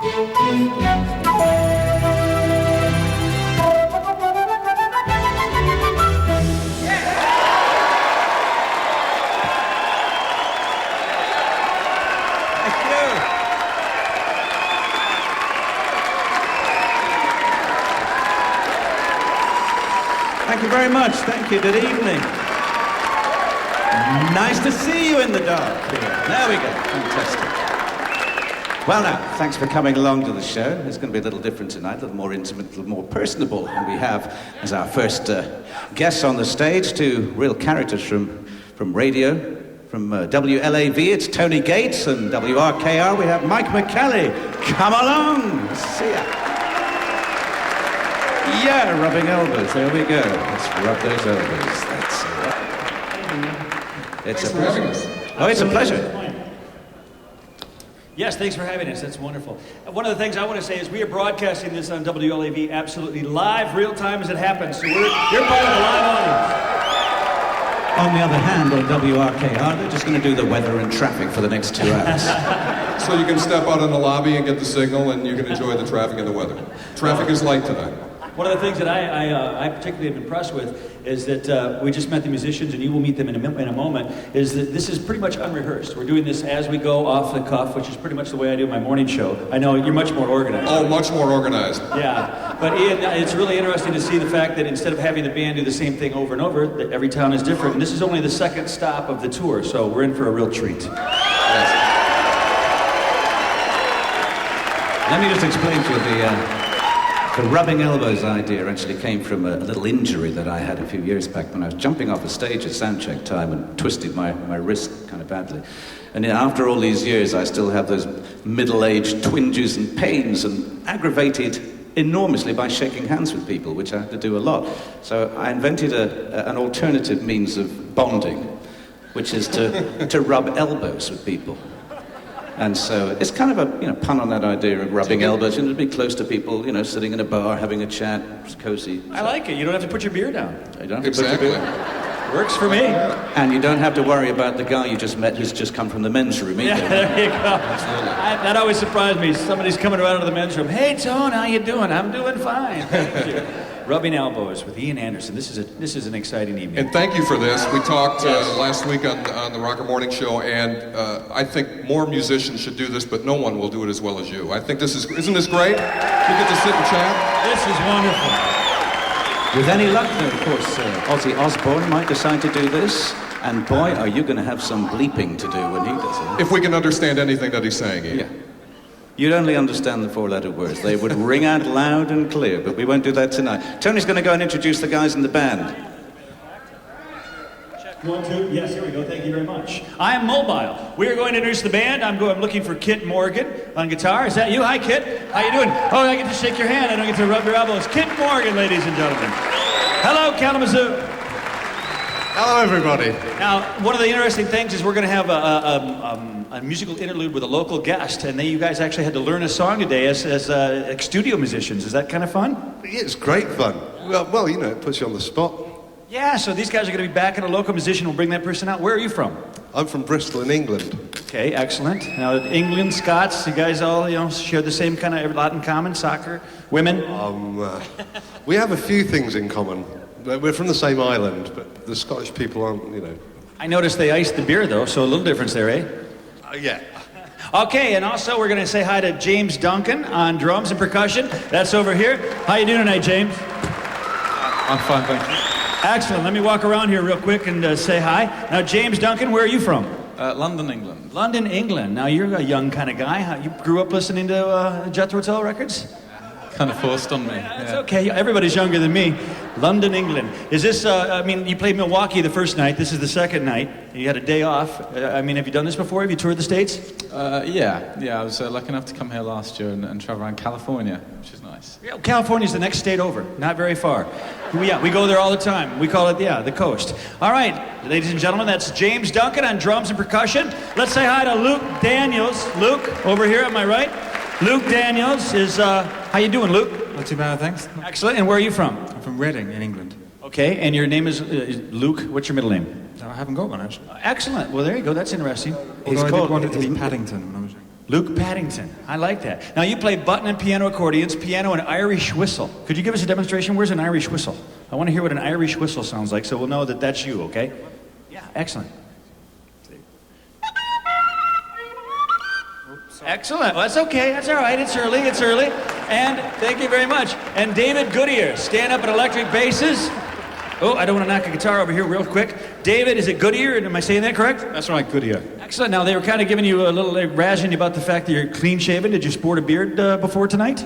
Thank you very much. Thank you. Good evening. Nice to see you in the dark here. There we go. Fantastic. Well now, thanks for coming along to the show. It's going to be a little different tonight, a little more intimate, a little more personable. And we have, as our first guests on the stage, two real characters from radio. From WLAV, it's Tony Gates, and WRKR, we have Mike McKelly. Come along. See ya. Yeah, rubbing elbows. There we go. Let's rub those elbows. That's it. It's a pleasure. Oh, it's a pleasure. Yes, thanks for having us. That's wonderful. One of the things I want to say is we are broadcasting this on WLAV absolutely live, real time as it happens. So you're part of the live audience. On the other hand, on WRKR, they're just going to do the weather and traffic for the next 2 hours. So you can step out in the lobby and get the signal, and you can enjoy the traffic and the weather. Traffic is light tonight. One of the things that I particularly am impressed with is that we just met the musicians, and you will meet them in a moment, is that this is pretty much unrehearsed. We're doing this as we go, off the cuff, which is pretty much the way I do my morning show. I know you're much more organized. Oh, much more organized. Yeah, but Ian, it's really interesting to see the fact that instead of having the band do the same thing over and over, that every town is different, and this is only the second stop of the tour, so we're in for a real treat. Yes. Let me just explain to you the rubbing elbows idea actually came from a little injury that I had a few years back when I was jumping off the stage at soundcheck time and twisted my wrist kind of badly. And after all these years, I still have those middle-aged twinges and pains, and aggravated enormously by shaking hands with people, which I had to do a lot. So I invented an alternative means of bonding, which is to rub elbows with people. And so it's kind of a pun on that idea of rubbing elbows, and to be close to people, sitting in a bar, having a chat, it's cozy. I like it. You don't have to put your beer down. You don't have Exactly. to put your beer. Works for me. And you don't have to worry about the guy you just met who's just come from the men's room either. Yeah, there you go. That always surprised me. Somebody's coming around to the men's room. Hey, Tone, how you doing? I'm doing fine. Thank you. Rubbing Elbows with Ian Anderson. This is an exciting evening. And thank you for this. We talked last week on the Rocker Morning Show, and I think more musicians should do this, but no one will do it as well as you. I think isn't this great? We get to sit and chat. This is wonderful. With any luck, though, of course, Ozzy Osbourne might decide to do this, and boy, are you going to have some bleeping to do when he does it. If we can understand anything that he's saying, Ian. Yeah. You'd only understand the four-letter words. They would ring out loud and clear, but we won't do that tonight. Tony's going to go and introduce the guys in the band. Check 1, 2. Yes, here we go. Thank you very much. I am Mobile. We are going to introduce the band. I'm looking for Kit Morgan on guitar. Is that you? Hi, Kit. How you doing? Oh, I get to shake your hand. I don't get to rub your elbows. Kit Morgan, ladies and gentlemen. Hello, Kalamazoo. Hello, everybody. Now, one of the interesting things is we're going to have a musical interlude with a local guest, and you guys actually had to learn a song today as studio musicians. Is that kind of fun? Yeah, it's great fun. Well, it puts you on the spot. Yeah, so these guys are going to be back, and a local musician will bring that person out. Where are you from? I'm from Bristol in England. Okay, excellent. Now, England, Scots, you guys all, share the same kind of lot in common, soccer, women? We have a few things in common. We're from the same island, but the Scottish people aren't, I noticed they iced the beer, though, so a little difference there, eh? Yeah. Okay, and also we're going to say hi to James Duncan on drums and percussion. That's over here. How you doing tonight, James? I'm fine, thank you. Excellent. Let me walk around here real quick and say hi. Now, James Duncan, where are you from? London, England. London, England. Now, you're a young kind of guy. You grew up listening to Jethro Tull records? Kind of forced on me. That's okay. Everybody's younger than me. London, England. Is this, you played Milwaukee the first night. This is the second night. You had a day off. Have you done this before? Have you toured the States? Yeah. I was lucky enough to come here last year and travel around California, which is nice. Yeah, California's the next state over. Not very far. We go there all the time. We call it, the coast. All right, ladies and gentlemen, that's James Duncan on drums and percussion. Let's say hi to Luke Daniels. Luke, over here at my right. Luke Daniels is, how you doing, Luke? Not too bad, thanks. Excellent. And where are you from? I'm from Reading in England. Okay, and your name is Luke. What's your middle name? No, I haven't got one, actually. Excellent. Well, there you go. That's interesting. Although I did want it to be Paddington when I was young. Luke Paddington. I like that. Now you play button and piano accordions, piano and Irish whistle. Could you give us a demonstration? Where's an Irish whistle? I want to hear what an Irish whistle sounds like so we'll know that that's you, okay? Yeah, excellent. Excellent. Well, that's okay. That's all right. It's early. It's early. And thank you very much. And David Goodyear, stand up at electric basses. Oh, I don't want to knock a guitar over here real quick. David, is it Goodyear? Am I saying that correct? That's right, Goodyear. Excellent. Now, they were kind of giving you a little razzing you about the fact that you're clean shaven. Did you sport a beard before tonight?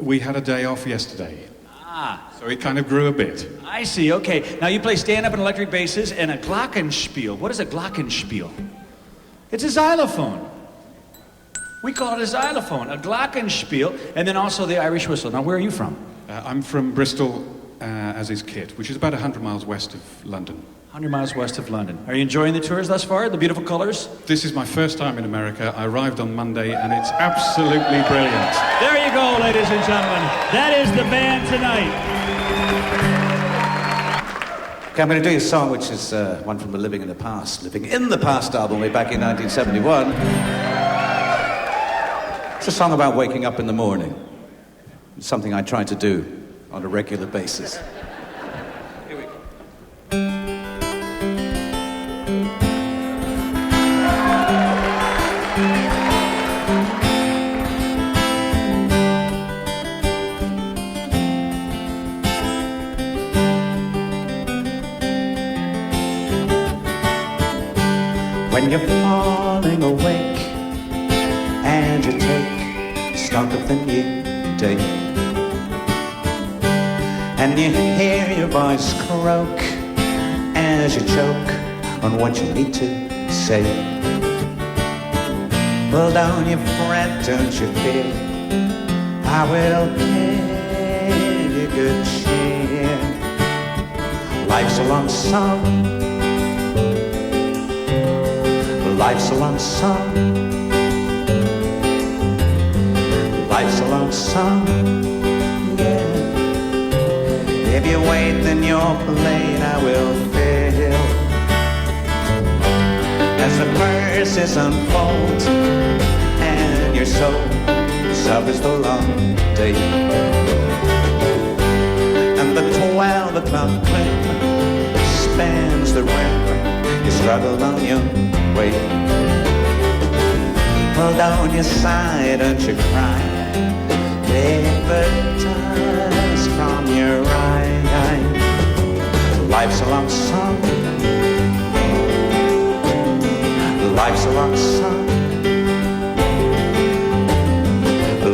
We had a day off yesterday. Ah. So it kind of grew a bit. I see. Okay. Now, you play stand up and electric basses and a glockenspiel. What is a glockenspiel? It's a xylophone. We call it a xylophone, a glockenspiel, and then also the Irish whistle. Now, where are you from? I'm from Bristol, as is Kit, which is about 100 miles west of London. 100 miles west of London. Are you enjoying the tours thus far? The beautiful colors? This is my first time in America. I arrived on Monday, and it's absolutely brilliant. There you go, ladies and gentlemen. That is the band tonight. Okay, I'm going to do a song which is one from the Living in the Past album way back in 1971. It's a song about waking up in the morning. It's something I try to do on a regular basis. Here we go. When you're falling awake and you take stock of the new day, and you hear your voice croak as you choke on what you need to say. Well, don't you fret, don't you fear, I will give you good cheer. Life's a long song, life's a long song, life's a long song, yeah. If you wait, then your plate I will fill. As the verses unfold and your soul suffers the long day, and the 12 o'clock clock spans the round, you struggle on your way. Well, don't you sigh, don't you cry, paper dust from your eye. Life's a long song, life's a long song,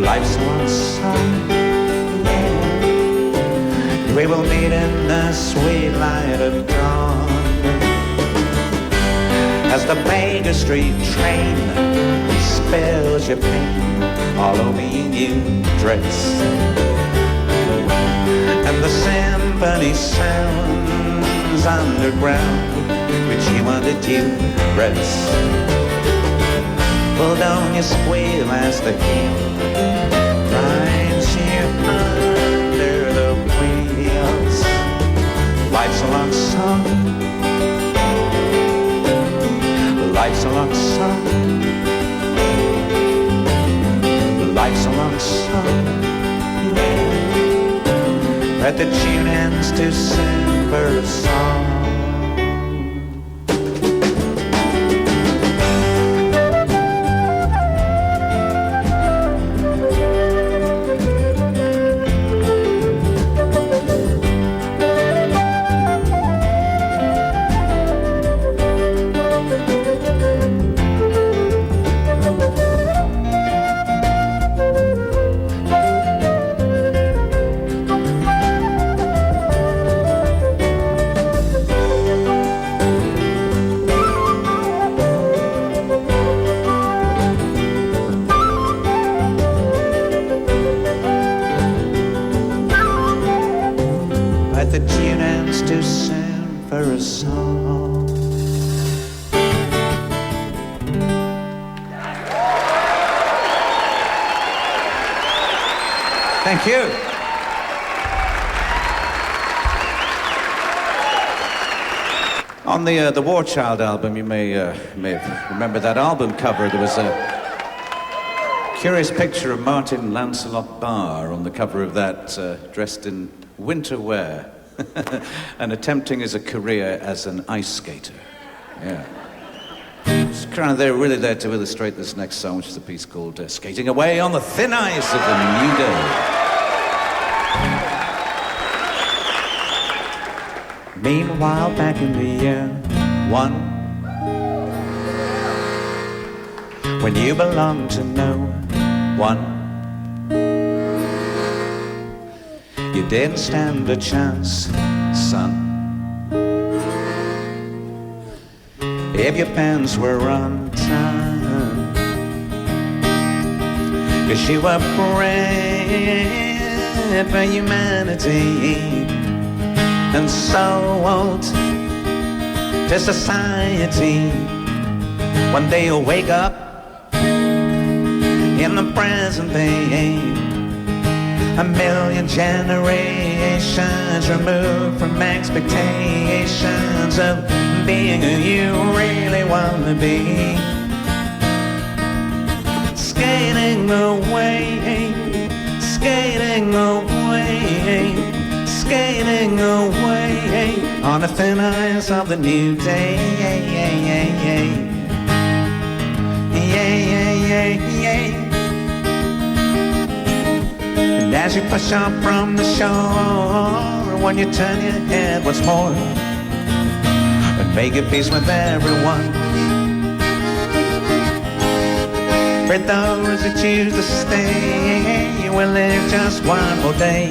life's a long song, yeah. We will meet in the sweet light of dawn, as the Baker Street train spills your pain all over your new dress, and the symphony sounds underground which you wanted to rest. Well, don't you squeal as the heel grinds you under the wheels. Life's a long song, life's a long song, life's a long song, yeah. But the tune ends too soon for a song. Thank you. On the War Child album, you may remember that album cover. There was curious picture of Martin Lancelot Barr on the cover of that, dressed in winter wear and attempting his career as an ice skater. Yeah. It's kind of really there to illustrate this next song, which is a piece called Skating Away on the Thin Ice of the New Day. Meanwhile, back in the year one, when you belonged to no one, you didn't stand a chance, son. If your pants were undone, 'cause you were bred for humanity and sold to society. One day you'll wake up in the present day, a million generations removed from expectations of being who you really want to be. Skating away, skating away, skating away on the thin ice of the new day. And as you push up from the shore, when you turn your head once more and make your peace with everyone, for those who choose to stay, you will live just one more day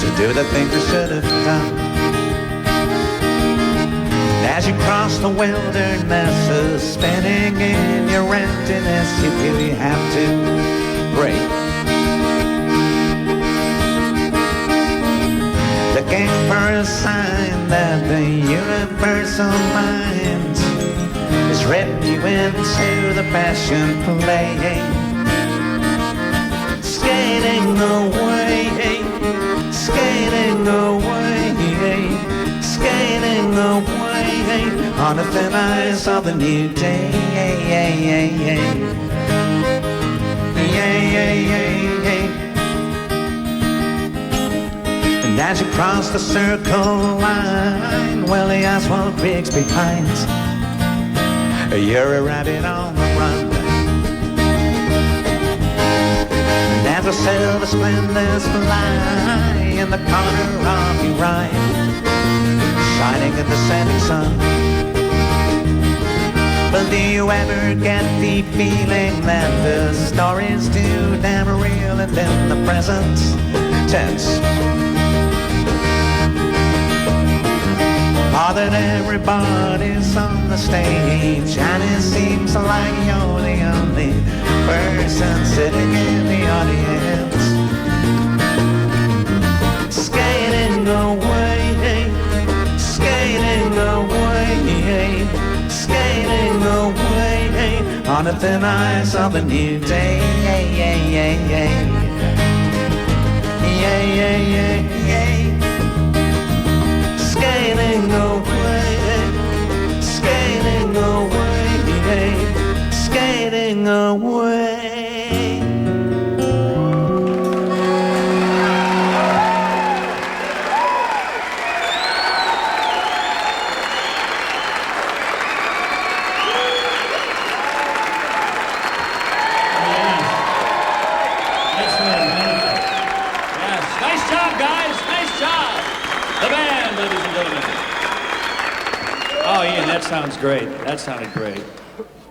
to do the things you should have done. As you cross the wilderness, spinning in your emptiness, you feel you have to break. Looking for a sign that the universal mind has written you into the passion play. Skating away, skating away, skating away on the thin ice of the new day. And as you cross the circle line, well, the asphalt creaks behind, you're a rabbit on the run. And as the silver splendors fly in the corner of your eye, shining in the setting sun. But do you ever get the feeling that the story's too damn real and in the present tense? Or that everybody's on the stage and it seems like you're the only person sitting in the audience. Skating away, skating away, skating away on the thin ice of a new day. Skating away, skating away, skating away. That sounds great. That sounded great.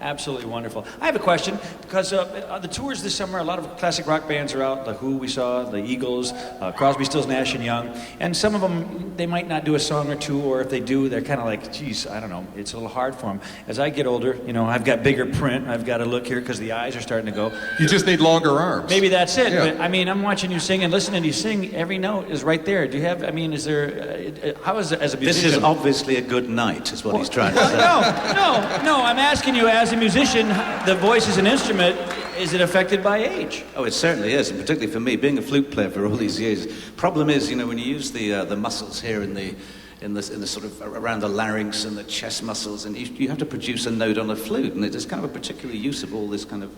Absolutely wonderful. I have a question, because on the tours this summer, a lot of classic rock bands are out. The Who we saw, the Eagles, Crosby, Stills, Nash and Young. And some of them, they might not do a song or two, or if they do, they're kind of like, geez, I don't know, it's a little hard for them. As I get older, you know, I've got bigger print. I've got to look here because the eyes are starting to go. You just need longer arms. Maybe that's it. Yeah. But, I mean, I'm watching you sing and listening to you sing. Every note is right there. Do you have, I mean, is there, how is it as a musician? This is obviously a good night, is what he's trying to say. No, I'm asking you as a musician, the voice is an instrument, is it affected by age? Oh, it certainly is, and particularly for me, being a flute player for all these years. Problem is, you know, when you use the muscles here in the sort of around the larynx and the chest muscles, and you have to produce a note on a flute, and it's kind of a particular use of all this kind of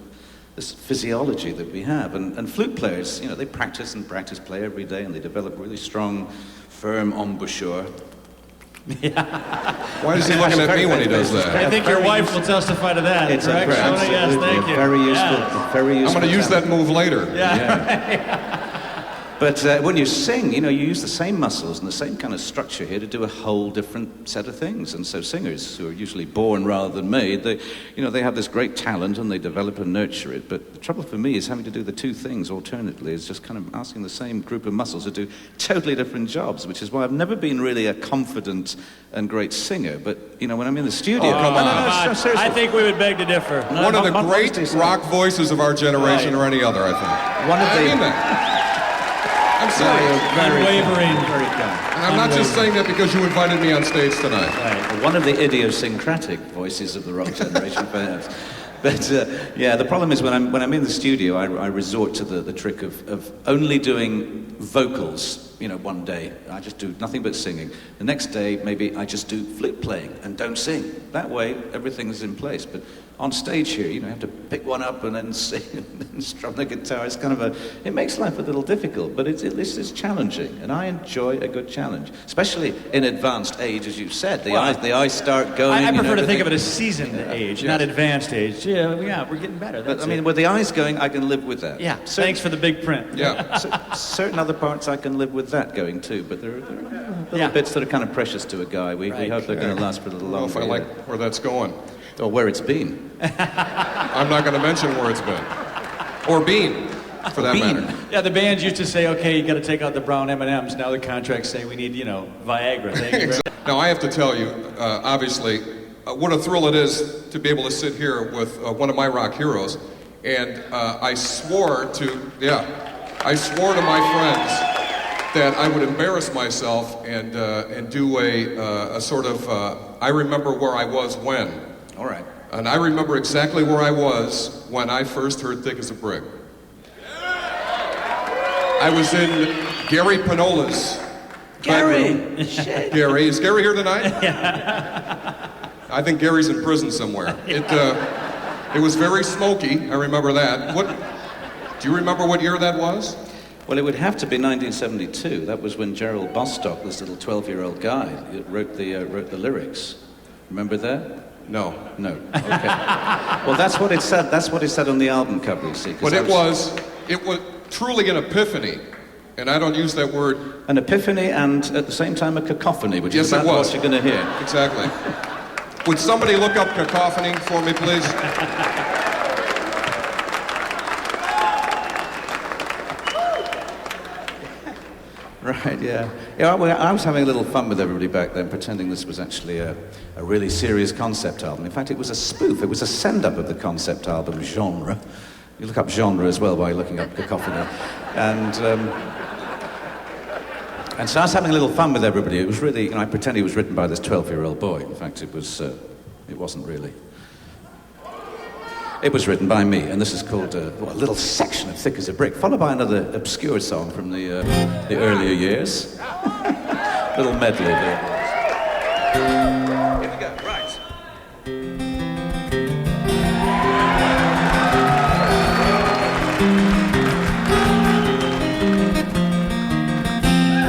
this physiology that we have. And flute players, you know, they practice and practice, play every day, and they develop really strong, firm embouchure. Why is he looking at me when he does that? I think your wife will testify to that. It's correct? Yes, thank you. Very useful. Yeah. Very useful. I'm going to use that move later. Yeah. But when you sing, you know, you use the same muscles and the same kind of structure here to do a whole different set of things. And so singers, who are usually born rather than made, they, you know, they have this great talent and they develop and nurture it. But the trouble for me is having to do the two things alternately. Is just kind of asking the same group of muscles to do totally different jobs, which is why I've never been really a confident and great singer. But, you know, when I'm in the studio... Oh, come on. No, seriously. I think we would beg to differ. One of the great rock voices of our generation or any other, I think. One of I the... mean that. I'm serious. Unwavering. Very kind. And I'm not just saying that because you invited me on stage tonight. Right. One of the idiosyncratic voices of the rock generation, perhaps. But yeah, the problem is when I'm in the studio, I resort to the trick of only doing vocals. You know, one day I just do nothing but singing. The next day, maybe I just do flute playing and don't sing. That way, everything's in place. But on stage here, you know, you have to pick one up and then sing and then strum the guitar. It's kind of it makes life a little difficult, but it's challenging, and I enjoy a good challenge, especially in advanced age, as you've said. The eyes start going. I prefer to think of it as seasoned age, not advanced age. Yeah, we're getting better. But I mean, with the eyes going, I can live with that. Yeah, thanks for the big print. Yeah. Certain other parts I can live with that going too, but there are little bits that are kind of precious to a guy. We hope they're going to last for a little I don't longer. know if I like where that's going. Or where it's been. I'm not going to mention where it's been. Or been, for that matter. Yeah, the bands used to say, okay, you got to take out the brown M&Ms. Now the contracts say we need, you know, Viagra. Thank you very much. Now, I have to tell you, obviously, what a thrill it is to be able to sit here with one of my rock heroes. And I swore to my friends that I would embarrass myself and do a sort of, I remember where I was when. All right. And I remember exactly where I was when I first heard Thick as a Brick. I was in Gary Pinola's bedroom. Gary. Is Gary here tonight? I think Gary's in prison somewhere. It was very smoky, I remember that. Do you remember what year that was? Well, it would have to be 1972. That was when Gerald Bostock, this little 12-year-old guy, wrote the lyrics. Remember that? No. Okay. Well, that's what it said. That's what it said on the album cover. You see. But it was truly an epiphany, and I don't use that word. An epiphany, and at the same time a cacophony, which is about what you're going to hear. Exactly. Would somebody look up cacophony for me, please? Right, yeah. Yeah, I was having a little fun with everybody back then, pretending this was actually a really serious concept album. In fact, it was a spoof. It was a send-up of the concept album genre. You look up genre as well by looking up cacophony. And so I was having a little fun with everybody. It was really, you know, I pretended it was written by this 12-year-old boy. In fact, it wasn't really. It was written by me, and this is called a little section of Thick as a Brick, followed by another obscure song from the earlier years. Little medley there. Here we go. Right.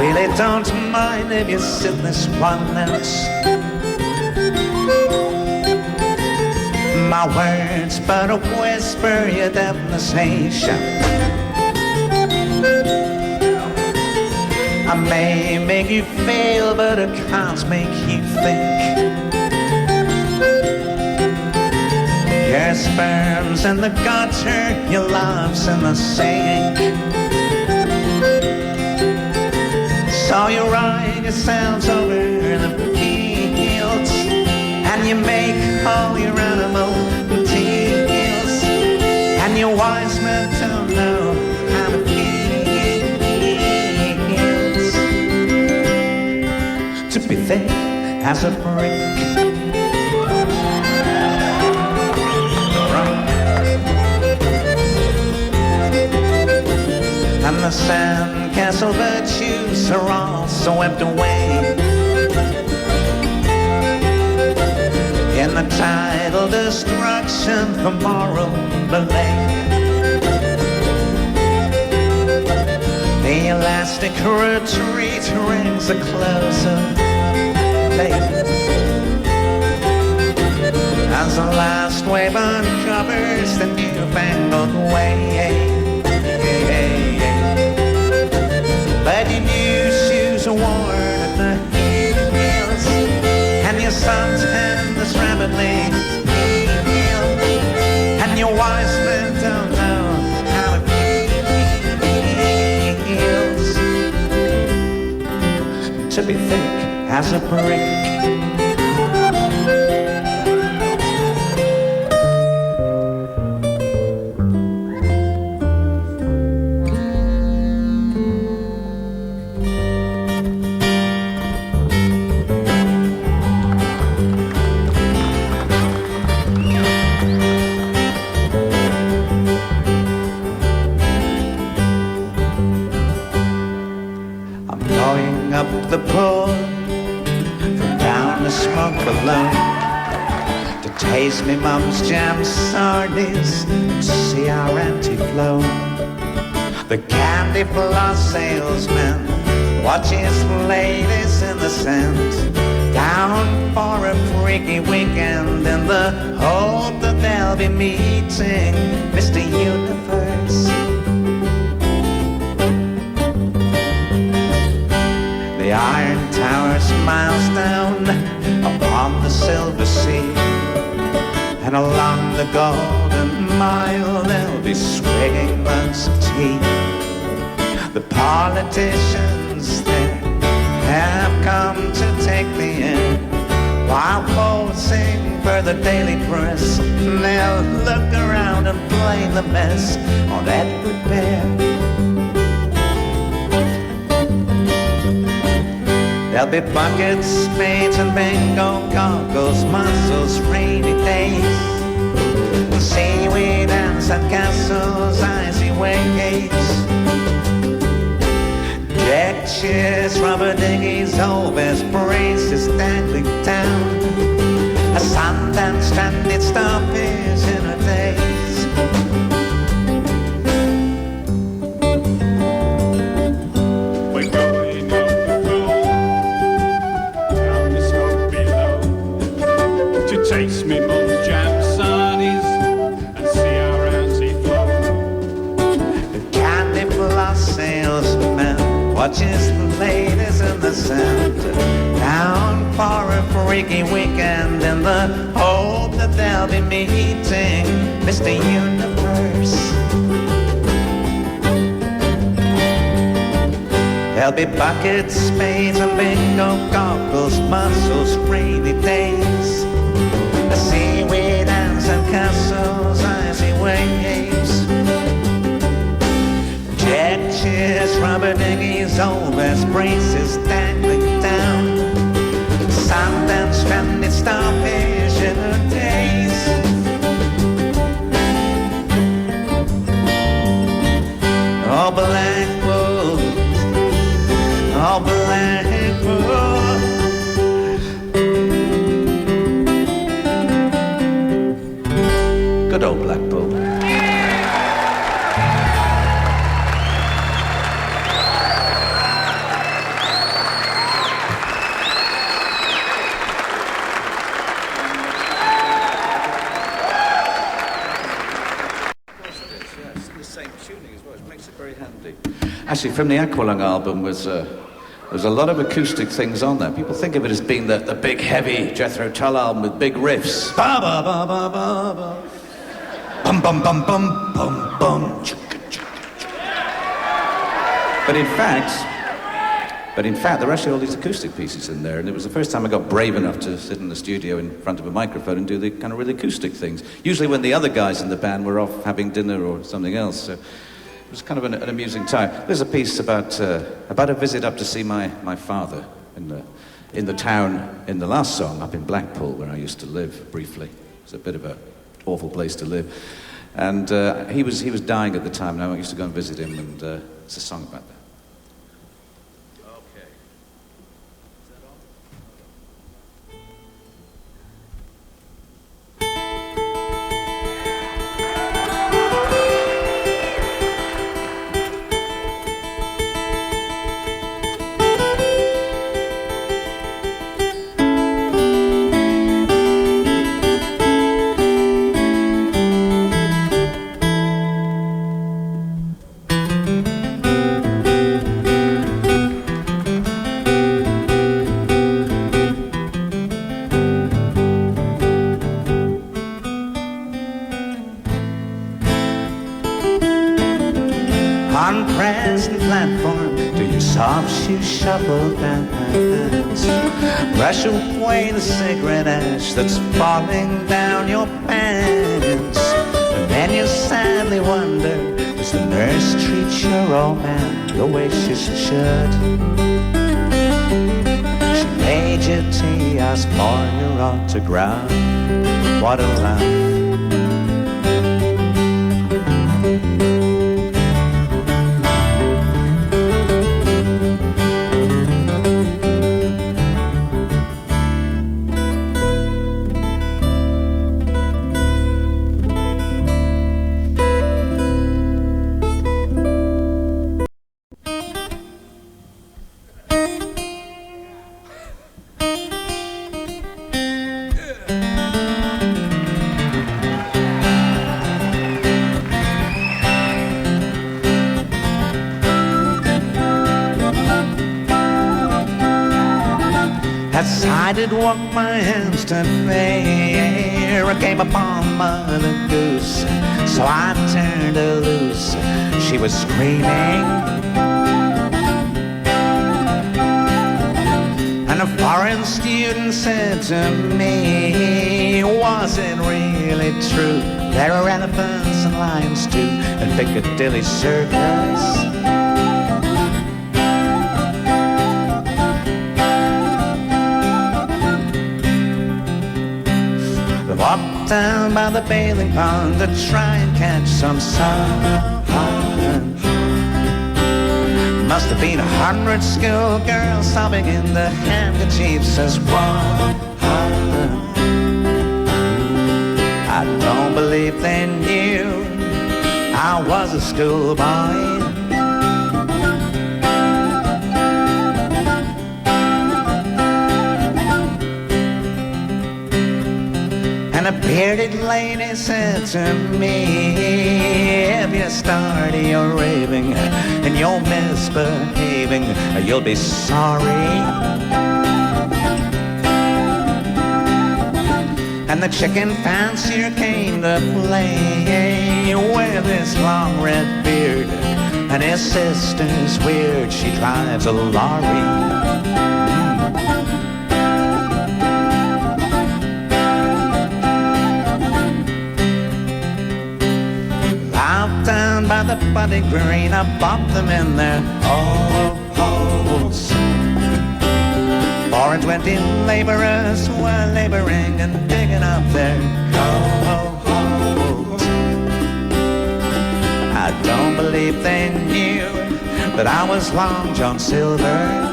Really don't mind if you sit this one out. My words but a whisper, your devastation. I may make you feel, but I can't make you think. Your sperm's in the gutter, your love's in the sink. So you ride yourselves over the fields, and you make all your animal deals, and your wise men don't know how to feels to be thick as a brick. And the sandcastle virtues are all swept away in the a tidal destruction for moral belief. The elastic retreat rings a closer faith as the last wave uncovers the newfangled way. But your new shoes are worn at the heels, and your suntan is rapidly healed, and your wise men don't know how it feels to be thick as a brick. The pull from down the smoke below to taste me mum's jam sardines and see our empty flow. The candy floss salesman watches ladies in the scent down for a freaky weekend in the hope that they'll be meeting Mr. Universe. The iron tower smiles down upon the silver sea, and along the golden mile they'll be swigging mugs of tea. The politicians there have come to take the air while posing for the daily press. They'll look around and blame the mess on Edward Bear. There'll be buckets, spades, and bingo goggles, muzzles, rainy days, seaweed and sandcastles, icy waves, deck chairs, rubber dinghies, always braces dangling down, a suntan stranded starfish in a daze. We're going up the road down the smoke below to taste me mum's jam sardines and see our empty flow. The candy floss salesman watches the ladies in the center down for a freaky weekend in the hope that they'll be meeting Mr. Universe. There'll be buckets, spades, and bingo goggles, mussels, rainy days, a seaweed and sandcastles, icy waves, jet chairs, rubber dinghies, always braces dangling down, sand and stranded starfish in a daze. Oh, black wool, oh, black wool. Good old Blackpool. Actually, from the Aqualung album was there's a lot of acoustic things on there. People think of it as being the big, heavy Jethro Tull album with big riffs. Ba ba ba ba ba ba. Bum bum bum bum bum bum. But in fact, there are actually all these acoustic pieces in there, and it was the first time I got brave enough to sit in the studio in front of a microphone and do the kind of really acoustic things. Usually when the other guys in the band were off having dinner or something else. So it was kind of an amusing time. There's a piece about a visit up to see my father in the town in the last song up in Blackpool, where I used to live briefly. It was a bit of an awful place to live, and he was dying at the time, and I used to go and visit him, and it's a song about that. upon present platform, do your soft shoe shuffle dance. Brush away the cigarette ash that's falling down your pants. And then you sadly wonder, does the nurse treat your old man the way she should? She made you tea, asked for your autograph. What a laugh. I did walk my hands to fair. I came upon Mother Goose, so I turned her loose. She was screaming, and a foreign student said to me, was it really true? There are elephants and lions too in Piccadilly Circus. Walked down by the bathing pond to try and catch some sun. Must have been 100 schoolgirls sobbing in the handkerchiefs as one. I don't believe they knew I was a schoolboy. And a bearded lady said to me, if you start your raving and you're misbehaving, you'll be sorry. And the chicken fancier came to play with his long red beard, and his sister's weird, she drives a lorry. Down by the Buddy Green, I bumped them in their holes. 4 and 20 laborers were laboring and digging up their coals. I don't believe they knew that I was Long John Silver.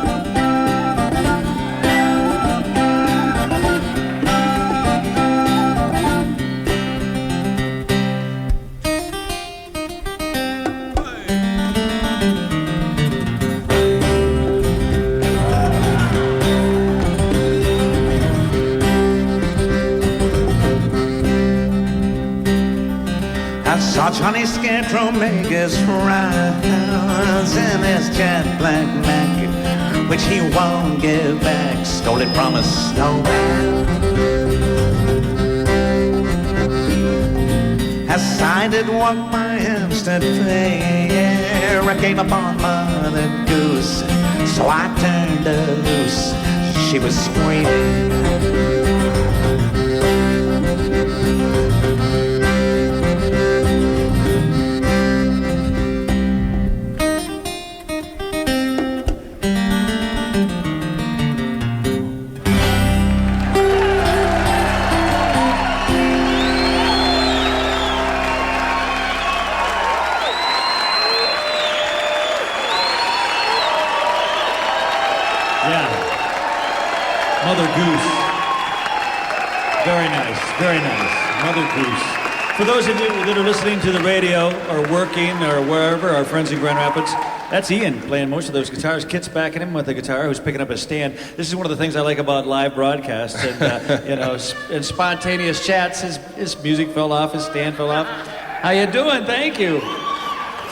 Saw Johnny Scarecrow make his rounds in his jet black Mac, which he won't give back, stole it from a snowman. As I did walk my Hampstead fair, I came upon Mother Goose, so I turned her loose. She was screaming. Mother Goose. Very nice, very nice. Mother Goose. For those of you that are listening to the radio or working or wherever, our friends in Grand Rapids, that's Ian playing most of those guitars. Kit's backing him with a guitar, who's picking up a stand. This is one of the things I like about live broadcasts and, and spontaneous chats. His music fell off, his stand fell off. How you doing? Thank you.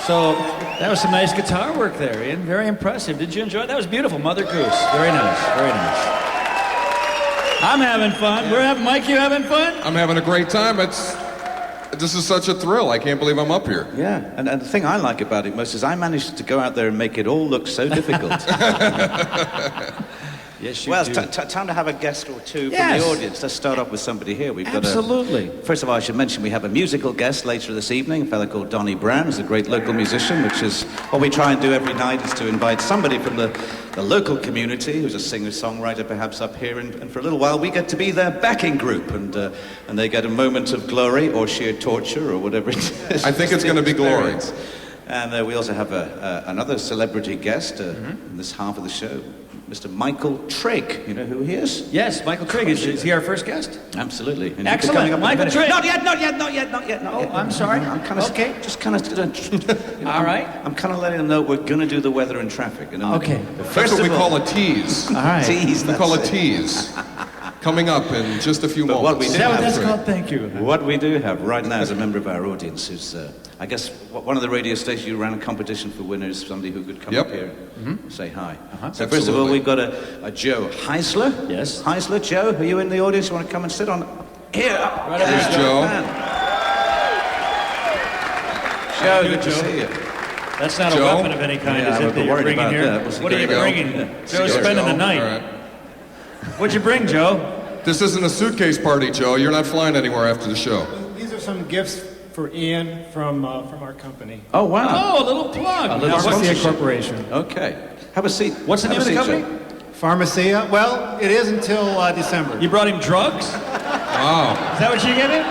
So that was some nice guitar work there, Ian. Very impressive. Did you enjoy it? That was beautiful. Mother Goose. Very nice, very nice. I'm having fun. We're having, Mike, you having fun? I'm having a great time. This is such a thrill. I can't believe I'm up here. Yeah, and the thing I like about it most is I managed to go out there and make it all look so difficult. Yes, you Well, do. it's time to have a guest or two Yes. from the audience. Let's start off with somebody here. We've got Absolutely. First of all, I should mention we have a musical guest later this evening, a fellow called Donnie Brown, who's a great local musician, which is what we try and do every night, is to invite somebody from the local community who's a singer-songwriter perhaps up here, and for a little while we get to be their backing group, and they get a moment of glory or sheer torture or whatever it is. I think it's going to be glory. And we also have another celebrity guest in this half of the show, Mr. Michael Trigg. You know who he is? Yes, Michael Trigg. Is he our first guest? Absolutely. And Excellent. coming up in a Michael minute. Trigg. Not yet. I'm sorry. I'm kind of Okay. just kind of. All right. I'm kind of letting them know we're going to do the weather and traffic. And Okay. That's what we call a tease. All right. tease. We call a that's it. tease. Coming up in just a few But what moments. we Is that what have that's for- called? Thank you. What we do have right now is a member of our audience who's, I guess, one of the radio stations you ran a competition for winners, somebody who could come Yep. up here and say hi. Uh-huh. So first of all, Absolutely. we've got a Joe Heisler. Yes. Heisler, Joe, are you in the audience? You want to come and sit on here? Right up There's here. Joe. Joe, you, good to Joe. see you. That's not a Joe? weapon of any kind, Yeah, is I it, would be that you're worried bringing about here? that. What are you There you bringing? go. Joe's There you spending go. the night. All right. What'd you bring, Joe? This isn't a suitcase party, Joe. You're not flying anywhere after the show. These are some gifts for Ian from our company. Oh, wow. Oh, a little plug. little Now, Pharmacia sponsorship. Corporation. Okay. Have a seat. What's the Have name of a the seat, company? Pharmacia, well, it is until December. You brought him drugs? Wow. Is that what you get him?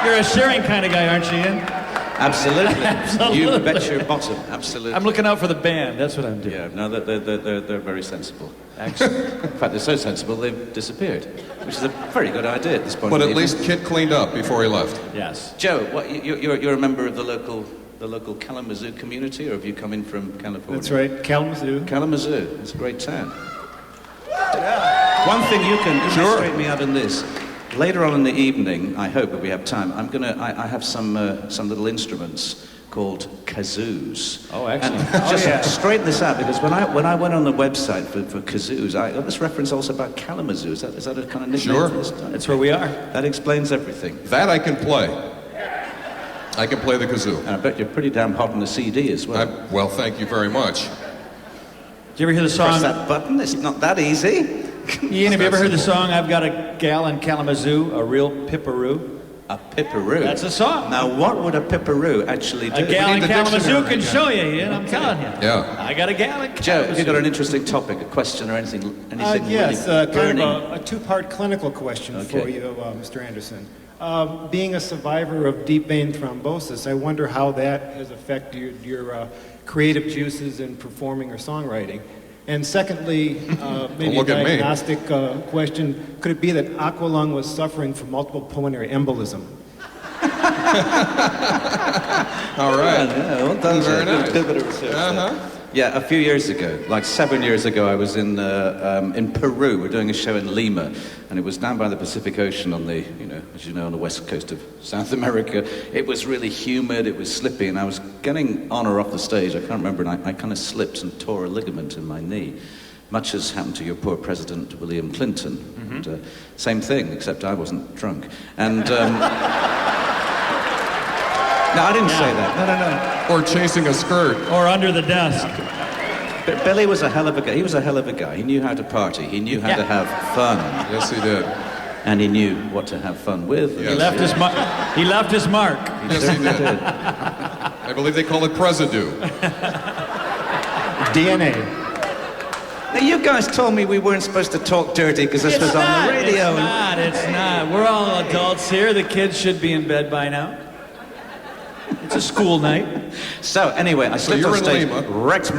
You're a sharing kind of guy, aren't you, Ian? Joe. Absolutely. Absolutely. You bet your bottom. Absolutely. I'm looking out for the band. That's what I'm doing. Yeah, no, they're very sensible. Excellent. In fact, they're so sensible they've disappeared, which is a very good idea at this point. But in at the least Kit cleaned up before he left. Yes. Joe, what, you're a member of the local Kalamazoo community, or have you come in from California? That's right, Kalamazoo. Kalamazoo, it's a great town. One thing you can straighten me out in this. Later on in the evening, I hope if we have time, I have some little instruments called kazoos. Oh, excellent. And just straighten this out, because when I went on the website for kazoos, I got this reference also about Kalamazoo. Is that a kind of nickname Sure. for this time? That's where we are. That explains everything. That I can play. I can play the kazoo. And I bet you're pretty damn hot on the CD as well. Well, thank you very much. Did you ever hear the Press song? that button, it's not that easy. Ian, have you ever heard the song, I've Got a Gal in Kalamazoo, a real pipperoo? A pipperoo. That's a song. Now, what would a pipperoo actually do? A gal in need the Kalamazoo dictionary can again. show you, Ian, I'm telling you. Yeah. I got a gal in Joe, Kalamazoo. have you got an interesting topic, a question or anything Yes, really kind burning? of a two-part clinical question Okay. for you, Mr. Anderson. Being a survivor of deep vein thrombosis, I wonder how that has affected your creative juices in performing or songwriting. And secondly, maybe a look at me. diagnostic question, could it be that Aqualung was suffering from multiple pulmonary embolism? All right. Yeah, well done, Very Joe. nice. Good bit of research there. Uh-huh. Yeah, a few years ago, like 7 years ago, I was in Peru. We're doing a show in Lima, and it was down by the Pacific Ocean on the, as you know, on the west coast of South America. It was really humid, it was slippy, and I was getting on or off the stage, I can't remember, and I kind of slipped and tore a ligament in my knee, much as happened to your poor President William Clinton. Mm-hmm. And, same thing, except I wasn't drunk. And no, I didn't say that. No. Or chasing a skirt. Or under the desk. But Billy was a hell of a guy. He was a hell of a guy. He knew how to party. He knew how to have fun. Yes, he did. And he knew what to have fun with. Yes. He left his mark. He left his mark. Yes, he did. I believe they call it residue. DNA. Now, you guys told me we weren't supposed to talk dirty because this was on the radio. It's not. We're all adults here. The kids should be in bed by now. It's a school night. So anyway, I slipped you're on in stage, Lima. wrecked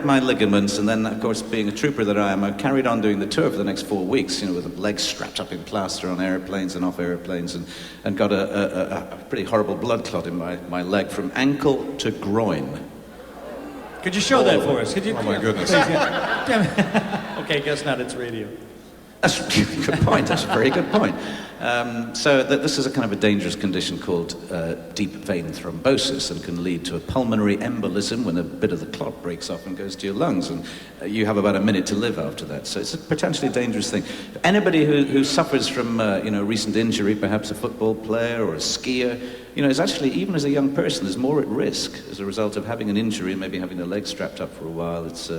my ligaments, and then, of course, being a trooper that I am, I carried on doing the tour for the next 4 weeks, with the legs strapped up in plaster on airplanes and off airplanes, and got a pretty horrible blood clot in my leg from ankle to groin. Could you show that for us? Could you? Oh, my goodness. Damn it. Okay, guess not. It's radio. That's a good point. That's a very good point. This is a kind of a dangerous condition called deep vein thrombosis, and can lead to a pulmonary embolism when a bit of the clot breaks off and goes to your lungs, and you have about a minute to live after that. So it's a potentially dangerous thing. Anybody who suffers from recent injury, perhaps a football player or a skier, is actually, even as a young person, is more at risk as a result of having an injury and maybe having their legs strapped up for a while. It's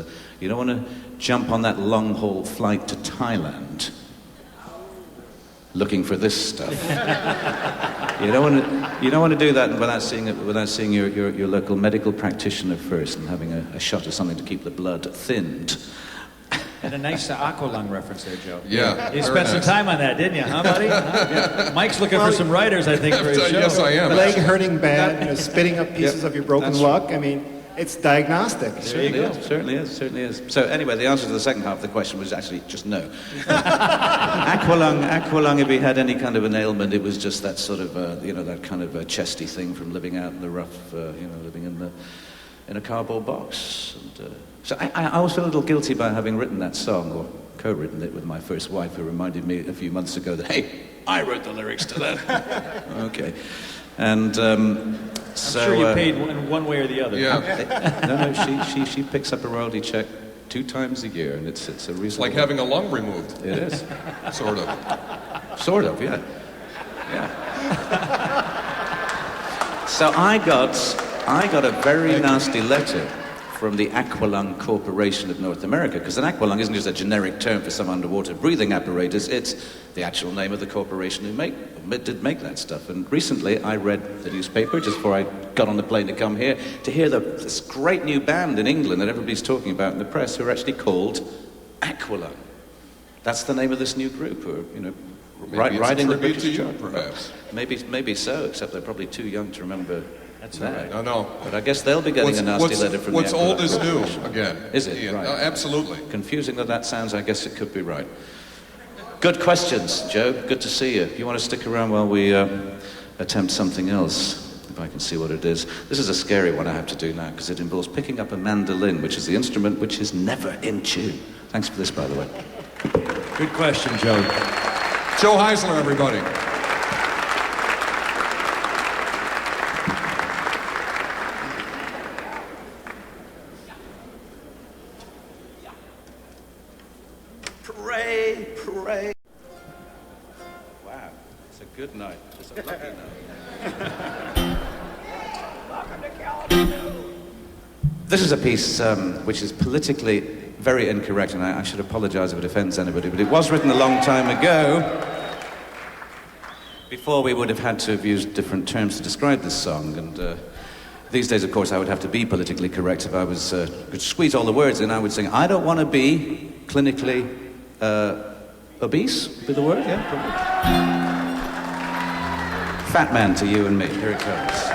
you don't want to jump on that long haul flight to Thailand looking for this stuff. You don't want to do that without seeing your local medical practitioner first and having a shot of something to keep the blood thinned. And a nice Aqualung reference there, Joe. Yeah. You spent some time on that, didn't you, huh, buddy? Yeah. Mike's looking for some writers, I think, for his show. Yes, I am. Leg hurting bad, spitting up pieces of your broken luck. I mean, it's diagnostic. Certainly is. So anyway, the answer to the second half of the question was actually just no. Aqualung, if he had any kind of an ailment, it was just that sort of, that kind of a chesty thing from living out in the rough, living in a cardboard box. And, so I always feel a little guilty about having written that song, or co-written it with my first wife, who reminded me a few months ago that, hey, I wrote the lyrics to that. Okay. And I'm sure you paid one way or the other. Yeah. No, she picks up a royalty check 2 times a year, and it's a reasonable... It's like having a lung removed. It is. Sort of. Sort of, yeah. So I got a very nasty letter from the Aqualung Corporation of North America, because an aqualung isn't just a generic term for some underwater breathing apparatus, it's the actual name of the corporation who did make that stuff. And recently I read the newspaper, just before I got on the plane to come here, to hear this great new band in England that everybody's talking about in the press, who are actually called Aqualung. That's the name of this new group, who are riding the British chart. Perhaps. Maybe so, except they're probably too young to remember. That's right. I know. But I guess they'll be getting a nasty letter from what's the old is new again. Is it? Ian. Right. Absolutely. Confusing that sounds, I guess it could be right. Good questions, Joe. Good to see you. If you want to stick around while we attempt something else, if I can see what it is. This is a scary one I have to do now, because it involves picking up a mandolin, which is the instrument which is never in tune. Thanks for this, by the way. Good question, Joe. Joe Heisler, everybody. Pray. Wow, it's a good night. It's a lucky night. Welcome to Kalamazoo. This is a piece which is politically very incorrect, and I should apologize if it offends anybody, but it was written a long time ago, before we would have had to have used different terms to describe this song. And these days, of course, I would have to be politically correct. If I was could squeeze all the words in, I would sing, I don't want to be clinically obese, would be the word, yeah? Probably. Fat man to you and me. Here it comes.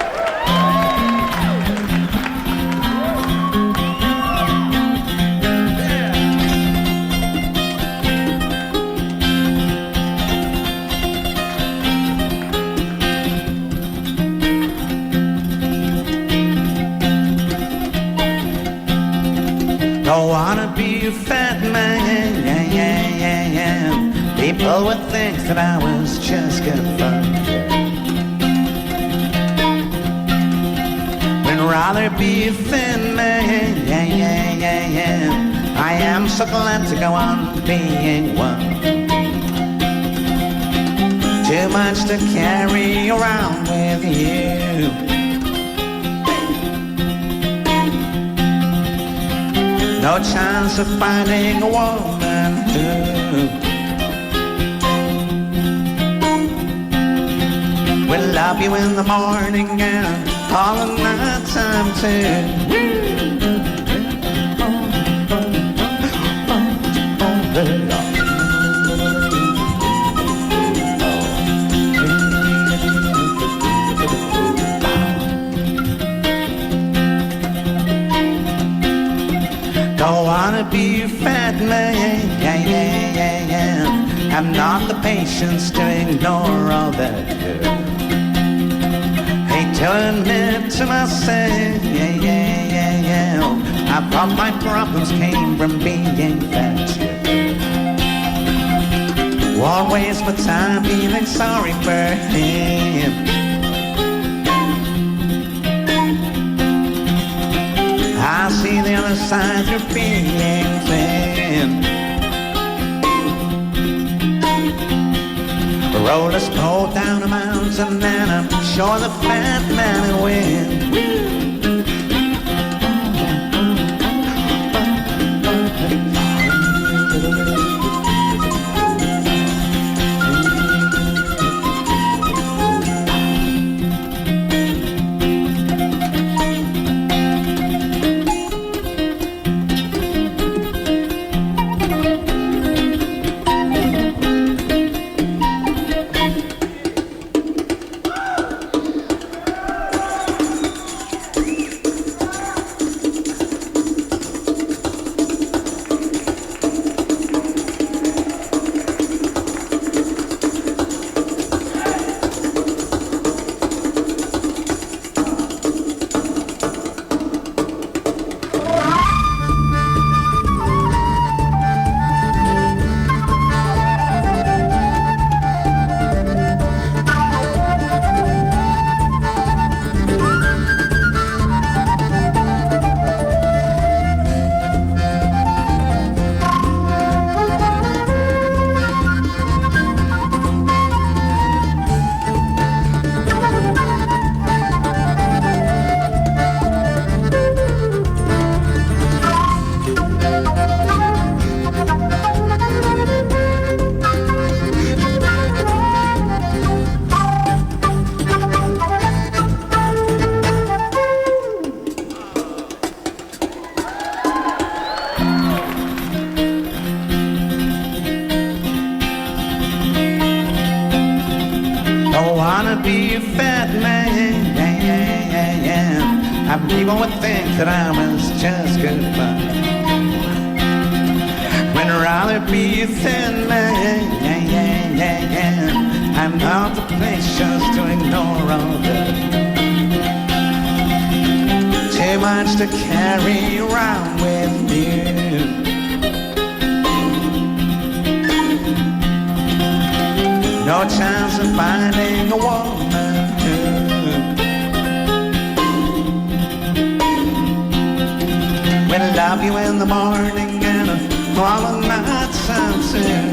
Don't wanna be a fat man, yeah. People would think that I was just good fun. Would rather be a thin man, yeah. I am so glad to go on being one. Too much to carry around with you. No chance of finding a woman who will love you in the morning and all the night time too. Don't wanna be a fat man, yeah. I'm not the patience to ignore all that good. Hate to admit to myself, yeah. I thought my problems came from being fat. Won't waste my time feeling sorry for him. I'll see the other side of feelings in. Roll a snow down a mountain and I'm sure the fat man will win. People would think that I was just good fun. When I'd rather be a thin man. I'm not the place just to ignore all that. Too much to carry around with you. No chance of finding a woman who will love you in the morning and all the night sunset.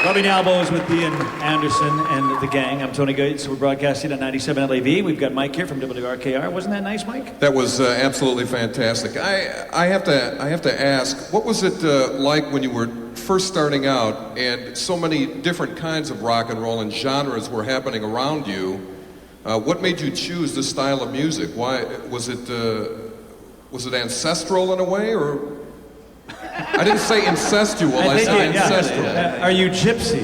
Rubbing Elbows with Ian Anderson and the gang. I'm Tony Gates. We're broadcasting at 97 LAV. We've got Mike here from WRKR. Wasn't that nice, Mike? That was absolutely fantastic. I have to ask, what was it like when you were first starting out and so many different kinds of rock and roll and genres were happening around you? What made you choose this style of music? Why was it ancestral in a way, or? I didn't say incestual, I said ancestral. Are you gypsy?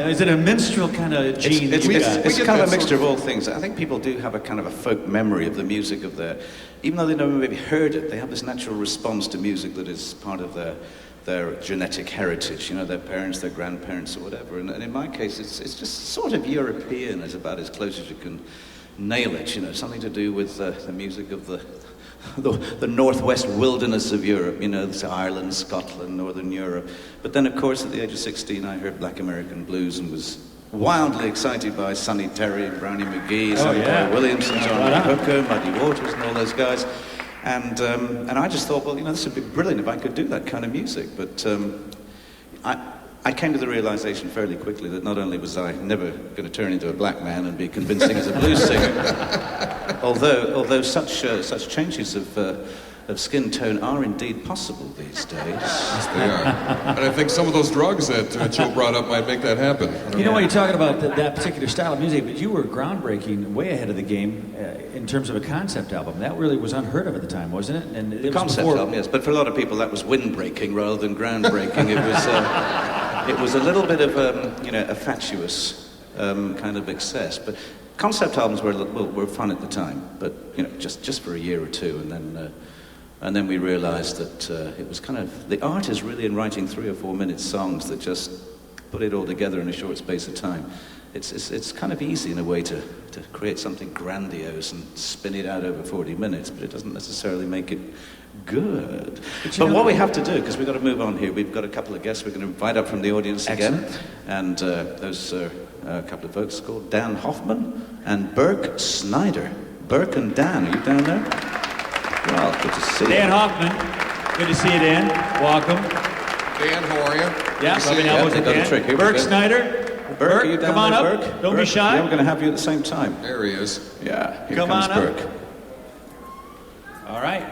Is it a minstrel kind of gene? It's kind of a mixture of all things. I think people do have a kind of a folk memory of the music of their, even though they never maybe heard it, they have this natural response to music that is part of their genetic heritage, you know, their parents, their grandparents or whatever. And in my case, it's just sort of European, is about as close as you can nail it, you know, something to do with the music of the northwest wilderness of Europe, you know, Ireland, Scotland, Northern Europe. But then, of course, at the age of 16, I heard Black American Blues and was wildly excited by Sonny Terry and Brownie McGee, Sonny Boy Williams, and John Lee Hooker, Muddy Waters, and all those guys. And I just thought, well, you know, this would be brilliant if I could do that kind of music. But I came to the realization fairly quickly that not only was I never going to turn into a black man and be convincing as a blues singer, although such changes skin tone are indeed possible these days. Yes, they are. And I think some of those drugs that Joe brought up might make that happen. You know, when you're talking about that particular style of music, but you were groundbreaking, way ahead of the game in terms of a concept album. That really was unheard of at the time, wasn't it? And The concept album, yes, but for a lot of people that was windbreaking rather than groundbreaking. It was a little bit of a fatuous kind of excess. But concept albums were fun at the time, but just for a year or two, and then we realized that it was kind of, the art is really in writing 3 or 4 minute songs that just put it all together in a short space of time. It's kind of easy in a way to create something grandiose and spin it out over 40 minutes, but it doesn't necessarily make it good. But what we have to do, because we've got to move on here, we've got a couple of guests we're going to invite up from the audience again. And those are a couple of folks called Dan Hoffman and Burke Snyder. Burke and Dan, are you down there? Well, good to see you. Dan Hoffman, good to see you, Dan. Welcome. Dan, how are you? Yeah, rubbing elbows with Dan. Burke Snyder. Burke, are you down come on there, up. Burke? Don't be shy. Yeah, we're going to have you at the same time. There he is. Yeah, here Come comes on up. Burke. All right.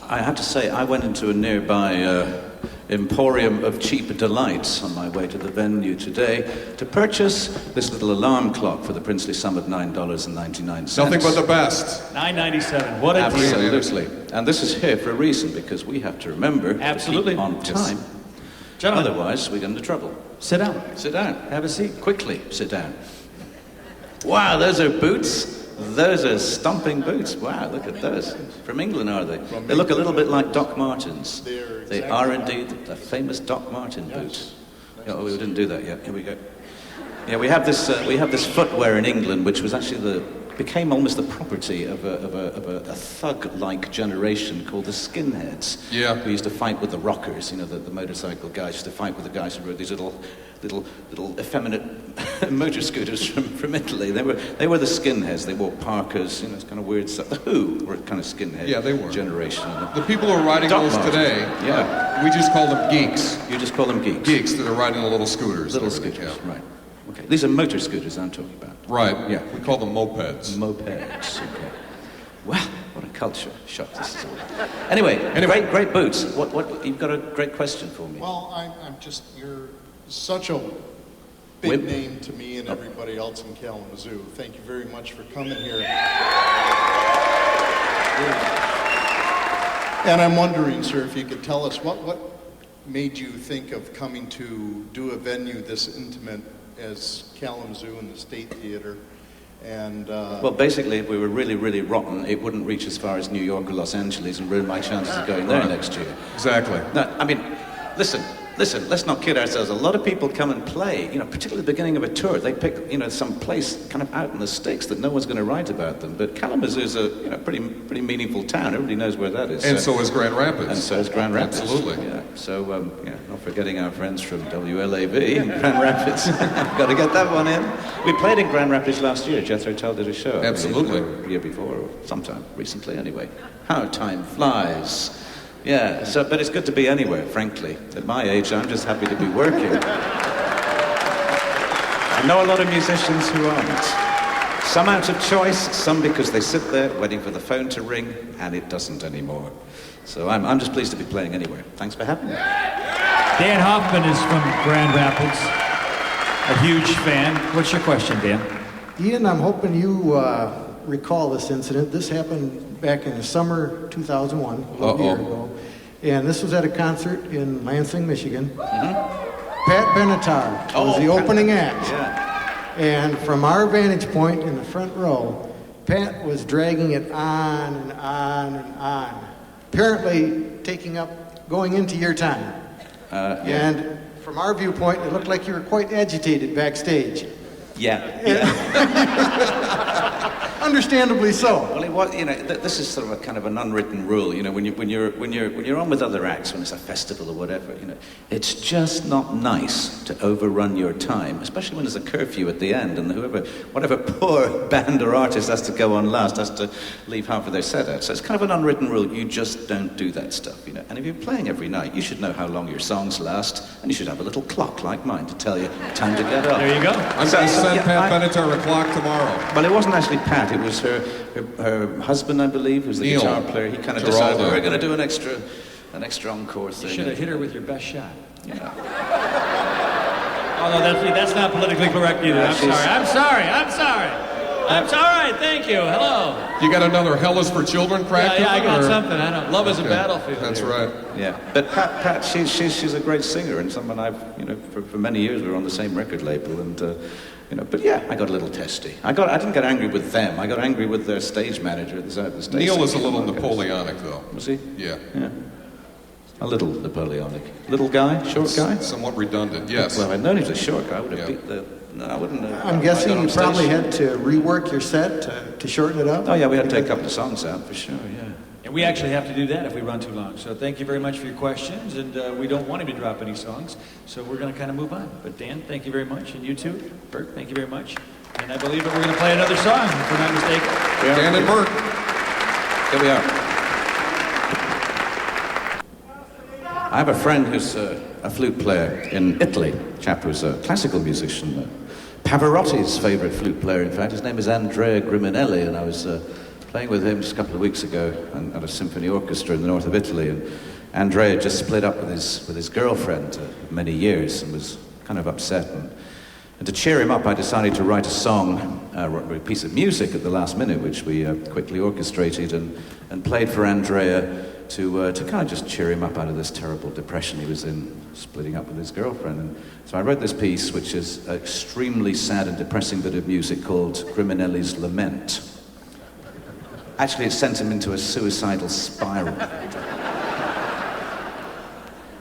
I have to say, I went into a nearby emporium of cheap delights on my way to the venue today to purchase this little alarm clock for the princely sum of $9.99. Nothing but the best. $9.97. What a deal. Absolutely. And this is here for a reason, because we have to remember Absolutely. to keep on time. Gentlemen, Otherwise, we get into trouble. sit down. Sit down. Have a seat. Quickly, sit down. Wow, those are boots. Those are stomping boots. Wow, look at those. From England, are they? They look a little bit like Doc Martens. They are indeed the famous Doc Marten boots. Oh, we didn't do that yet. Here we go. Yeah, we have this footwear in England, which was actually became almost the property of a thug-like generation called the skinheads. Yeah. Who used to fight with the rockers, the motorcycle guys used to fight with the guys who rode these little effeminate motor scooters from Italy. They were the skinheads. They wore parkas, it's kind of weird stuff. The Who were kind of skinhead Yeah, they were. generation. The people who are riding Doc those Martens. today, Yeah. we just call them geeks. You just call them geeks. Geeks that are riding the little scooters. Little and everything, scooters, yeah. right. Okay. These are motor scooters I'm talking about. Right. Yeah. We call them mopeds. Mopeds. Okay. Well, what a culture shock this is all. Anyway, great boots. What? You've got a great question for me. Well, you're such a big Whip. name to me and everybody else in Kalamazoo. Thank you very much for coming here. And I'm wondering, sir, if you could tell us what made you think of coming to do a venue this intimate as Kalamazoo and the State Theater? And Well, basically, if we were really, really rotten, it wouldn't reach as far as New York or Los Angeles and ruin my chances of going there next year. Exactly. No, I mean, listen, let's not kid ourselves. A lot of people come and play, particularly at the beginning of a tour. They pick, some place kind of out in the sticks that no one's going to write about them. But Kalamazoo's a, pretty meaningful town. Everybody knows where that is. And so is Grand Rapids. And so is Grand Rapids. Absolutely. Yeah. So, not forgetting our friends from WLAV in Grand Rapids. Got to get that one in. We played in Grand Rapids last year. Jethro Tull did a show. I believe, Absolutely. or the year before, or sometime recently anyway. How time flies. Yeah, but it's good to be anywhere, frankly. At my age, I'm just happy to be working. I know a lot of musicians who aren't. Some out of choice, some because they sit there waiting for the phone to ring, and it doesn't anymore. So I'm just pleased to be playing anywhere. Thanks for having me. Dan Hoffman is from Grand Rapids. A huge fan. What's your question, Dan? Ian, I'm hoping you recall this incident. This happened back in the summer 2001, a little year ago. And this was at a concert in Lansing, Michigan. Pat Benatar was the opening act. Yeah. And from our vantage point in the front row, Pat was dragging it on and on and on, apparently going into your time. And from our viewpoint, it looked like you were quite agitated backstage. Yeah. Understandably so. Well, it was, this is sort of a kind of an unwritten rule. When you're on with other acts, when it's a festival or whatever, it's just not nice to overrun your time, especially when there's a curfew at the end, and whatever poor band or artist has to go on last has to leave half of their set out. So it's kind of an unwritten rule. You just don't do that stuff, And if you're playing every night, you should know how long your songs last, and you should have a little clock like mine to tell you time to get up. There you go. I'm going to send Pat Benatar a clock tomorrow. Well, it wasn't actually Pat. It was her husband, I believe, who's the Neil guitar player. He kind of Giraldo. decided we're going to do an extra encore You thing. should have hit her with your best shot. Yeah. Although that's not politically correct either. I'm sorry. I'm sorry. Thank you. Hello. You got another Hell is for Children crack? Yeah, I got or? something. I know. Love is a Okay. battlefield. That's here. right. Yeah, but Pat, she's a great singer and someone I've, for many years we were on the same record label and, but yeah, I got a little testy. I didn't get angry with them. I got angry with their stage manager at the stage. Neil is a little Napoleonic, though. Was he? Yeah. Yeah. A little Napoleonic. Little guy, short guy. Somewhat redundant. Yes. Well, if I'd known he was a short guy, I would have beat the. No, I wouldn't have. I'm guessing you probably had to rework your set to shorten it up? Oh yeah, we had to take a couple of songs out for sure. Yeah. And we actually have to do that if we run too long. So thank you very much for your questions, and we don't want him to drop any songs, so we're going to kind of move on. But Dan, thank you very much, and you too, Bert, tink you very much. And I believe that we're going to play another song, if we're not mistaken. Dan and Bert. Here we are. I have a friend who's a flute player in Italy, a chap who's a classical musician, Pavarotti's favourite flute player, in fact. His name is Andrea Griminelli, and I was playing with him just a couple of weeks ago at a symphony orchestra in the north of Italy, and Andrea just split up with his girlfriend many years and was kind of upset. And to cheer him up, I decided to write a song, a piece of music at the last minute, which we quickly orchestrated and played for Andrea to kind of just cheer him up out of this terrible depression he was in, splitting up with his girlfriend. And so I wrote this piece, which is an extremely sad and depressing bit of music called Griminelli's Lament. Actually, it sent him into a suicidal spiral.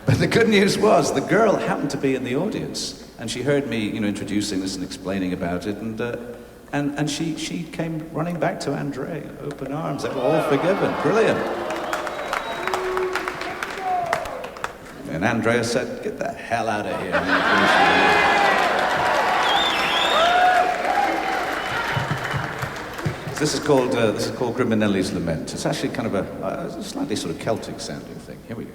But the good news was, the girl happened to be in the audience, and she heard me, introducing this and explaining about it, and she came running back to Andrea, open arms. They were all forgiven. Brilliant. And Andrea said, "Get the hell out of here." This is called Griminelli's Lament. It's actually kind of a slightly sort of Celtic sounding thing. Here we go.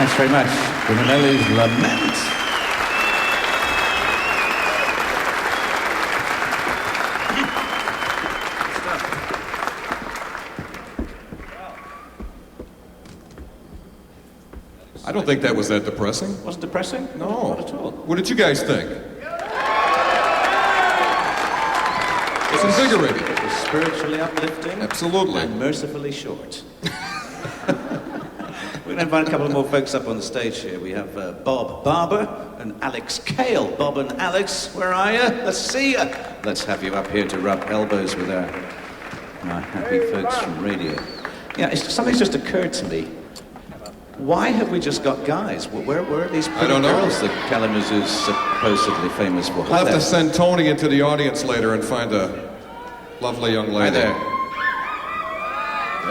Thanks very much. Griminelli's Lament. I don't think that was that depressing. Wasn't depressing? No. Not at all. What did you guys think? It's invigorating. It was spiritually uplifting. Absolutely. And mercifully short. We're going to invite a couple more folks up on the stage here. We have Bob Barber and Alex Cale. Bob and Alex, where are you? Let's see you. Let's have you up here to rub elbows with our happy folks from radio. Yeah, something's just occurred to me. Why have we just got guys? Where are these pretty girls that Kalamazoo's supposedly famous for? We'll have to send Tony into the audience later and find a lovely young lady. Hi there.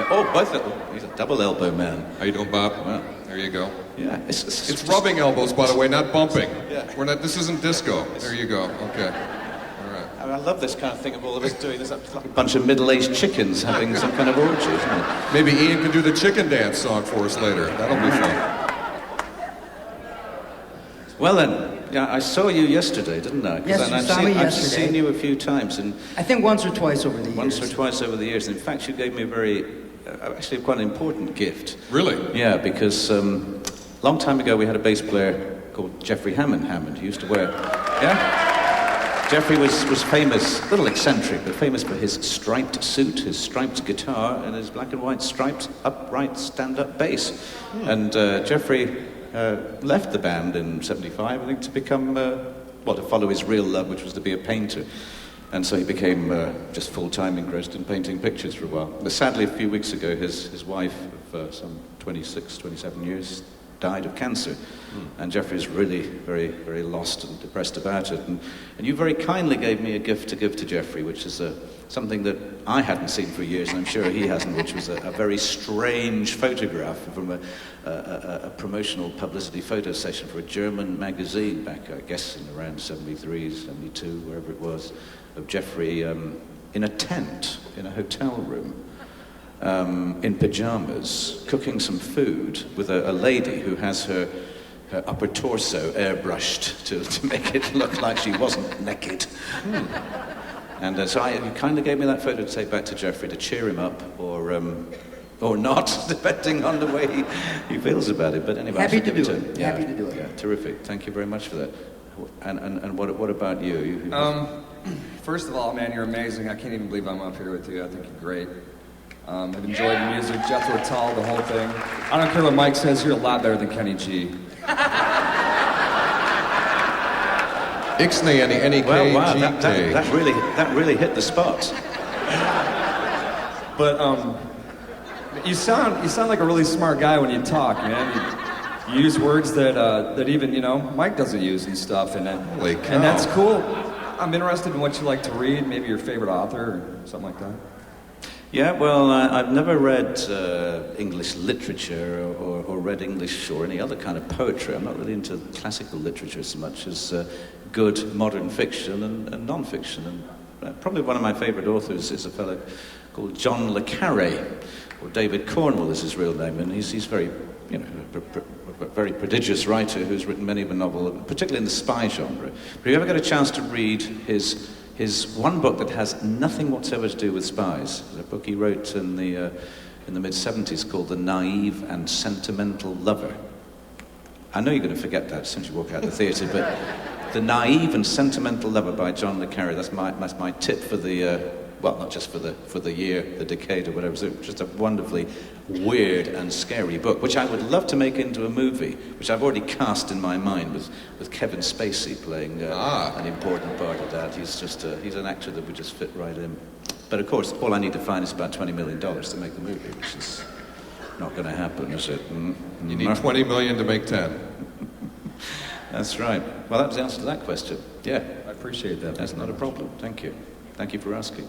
Oh, both of them. He's a double elbow man. How you doing, Bob? Well, there you go. Yeah, It's rubbing elbows, by the way, not bumping. Yeah. We're not. This isn't disco. There you go. Okay. All right. I mean, I love this kind of thing of all of us doing this. It's like a bunch of middle-aged chickens having some kind of orgy, isn't it? Maybe Ian can do the chicken dance song for us later. That'll be fun. Well then, yeah, I saw you yesterday, didn't I? Yes, you saw me I've yesterday. seen you a few times, and I think once or twice over the years. once or twice over the years. In fact, you gave me a very, actually quite an important gift. Really? Yeah, because a long time ago we had a bass player called Jeffrey Hammond. He used to wear, yeah? Jeffrey was famous, a little eccentric, but famous for his striped suit, his striped guitar, and his black and white striped upright stand-up bass. And Jeffrey left the band in '75, I think, to become, to follow his real love, which was to be a painter. And so he became just full-time engrossed in painting pictures for a while. But sadly, a few weeks ago, his wife of some 26, 27 years died of cancer. And Jeffrey's really very, very lost and depressed about it. And you very kindly gave me a gift to give to Jeffrey, which is something that I hadn't seen for years, and I'm sure he hasn't, which was a very strange photograph from a promotional publicity photo session for a German magazine back, I guess, in around 73, 72, wherever it was, of Jeffrey in a tent in a hotel room. In pajamas, cooking some food with a lady who has her upper torso airbrushed to make it look like she wasn't naked. And so you kindly gave me that photo to take back to Jeffrey to cheer him up, or not, depending on the way he feels about it. But anyway, Happy to do it. Yeah, Happy to do it. Yeah, terrific. Thank you very much for that. And what about you? First of all, man, you're amazing. I can't even believe I'm up here with you. I think you're great. I've enjoyed the music, Jethro Tull, the whole thing. I don't care what Mike says, you're a lot better than Kenny G. Ixnay any Well, wow, that really hit the spot. But you sound like a really smart guy when you talk, man. You use words that even Mike doesn't use and stuff, and that's cool. I'm interested in what you like to read, maybe your favorite author or something like that. Yeah, well, I've never read English literature or read English or any other kind of poetry. I'm not really into classical literature so much as good modern fiction and non-fiction. And probably one of my favorite authors is a fellow called John Le Carre, or David Cornwell is his real name, and he's very, a very prodigious writer who's written many of a novel, particularly in the spy genre. But if you ever get a chance to read his one book that has nothing whatsoever to do with spies, a book he wrote in the mid-70s called The Naive and Sentimental Lover. I know you're going to forget that as soon as you walk out of the theatre, but The Naive and Sentimental Lover by John Le Carre, that's my tip for the, not just for the year, the decade or whatever, it's just a wonderfully weird and scary book, which I would love to make into a movie, which I've already cast in my mind with Kevin Spacey playing an important part of that. He's an actor that would just fit right in. But of course, all I need to find is about $20 million to make the movie, which is not going to happen, is it? You need $20 million to make 10. That's right. Well, that was the answer to that question. Yeah. I appreciate that. That's not a problem. Thank you. Thank you for asking.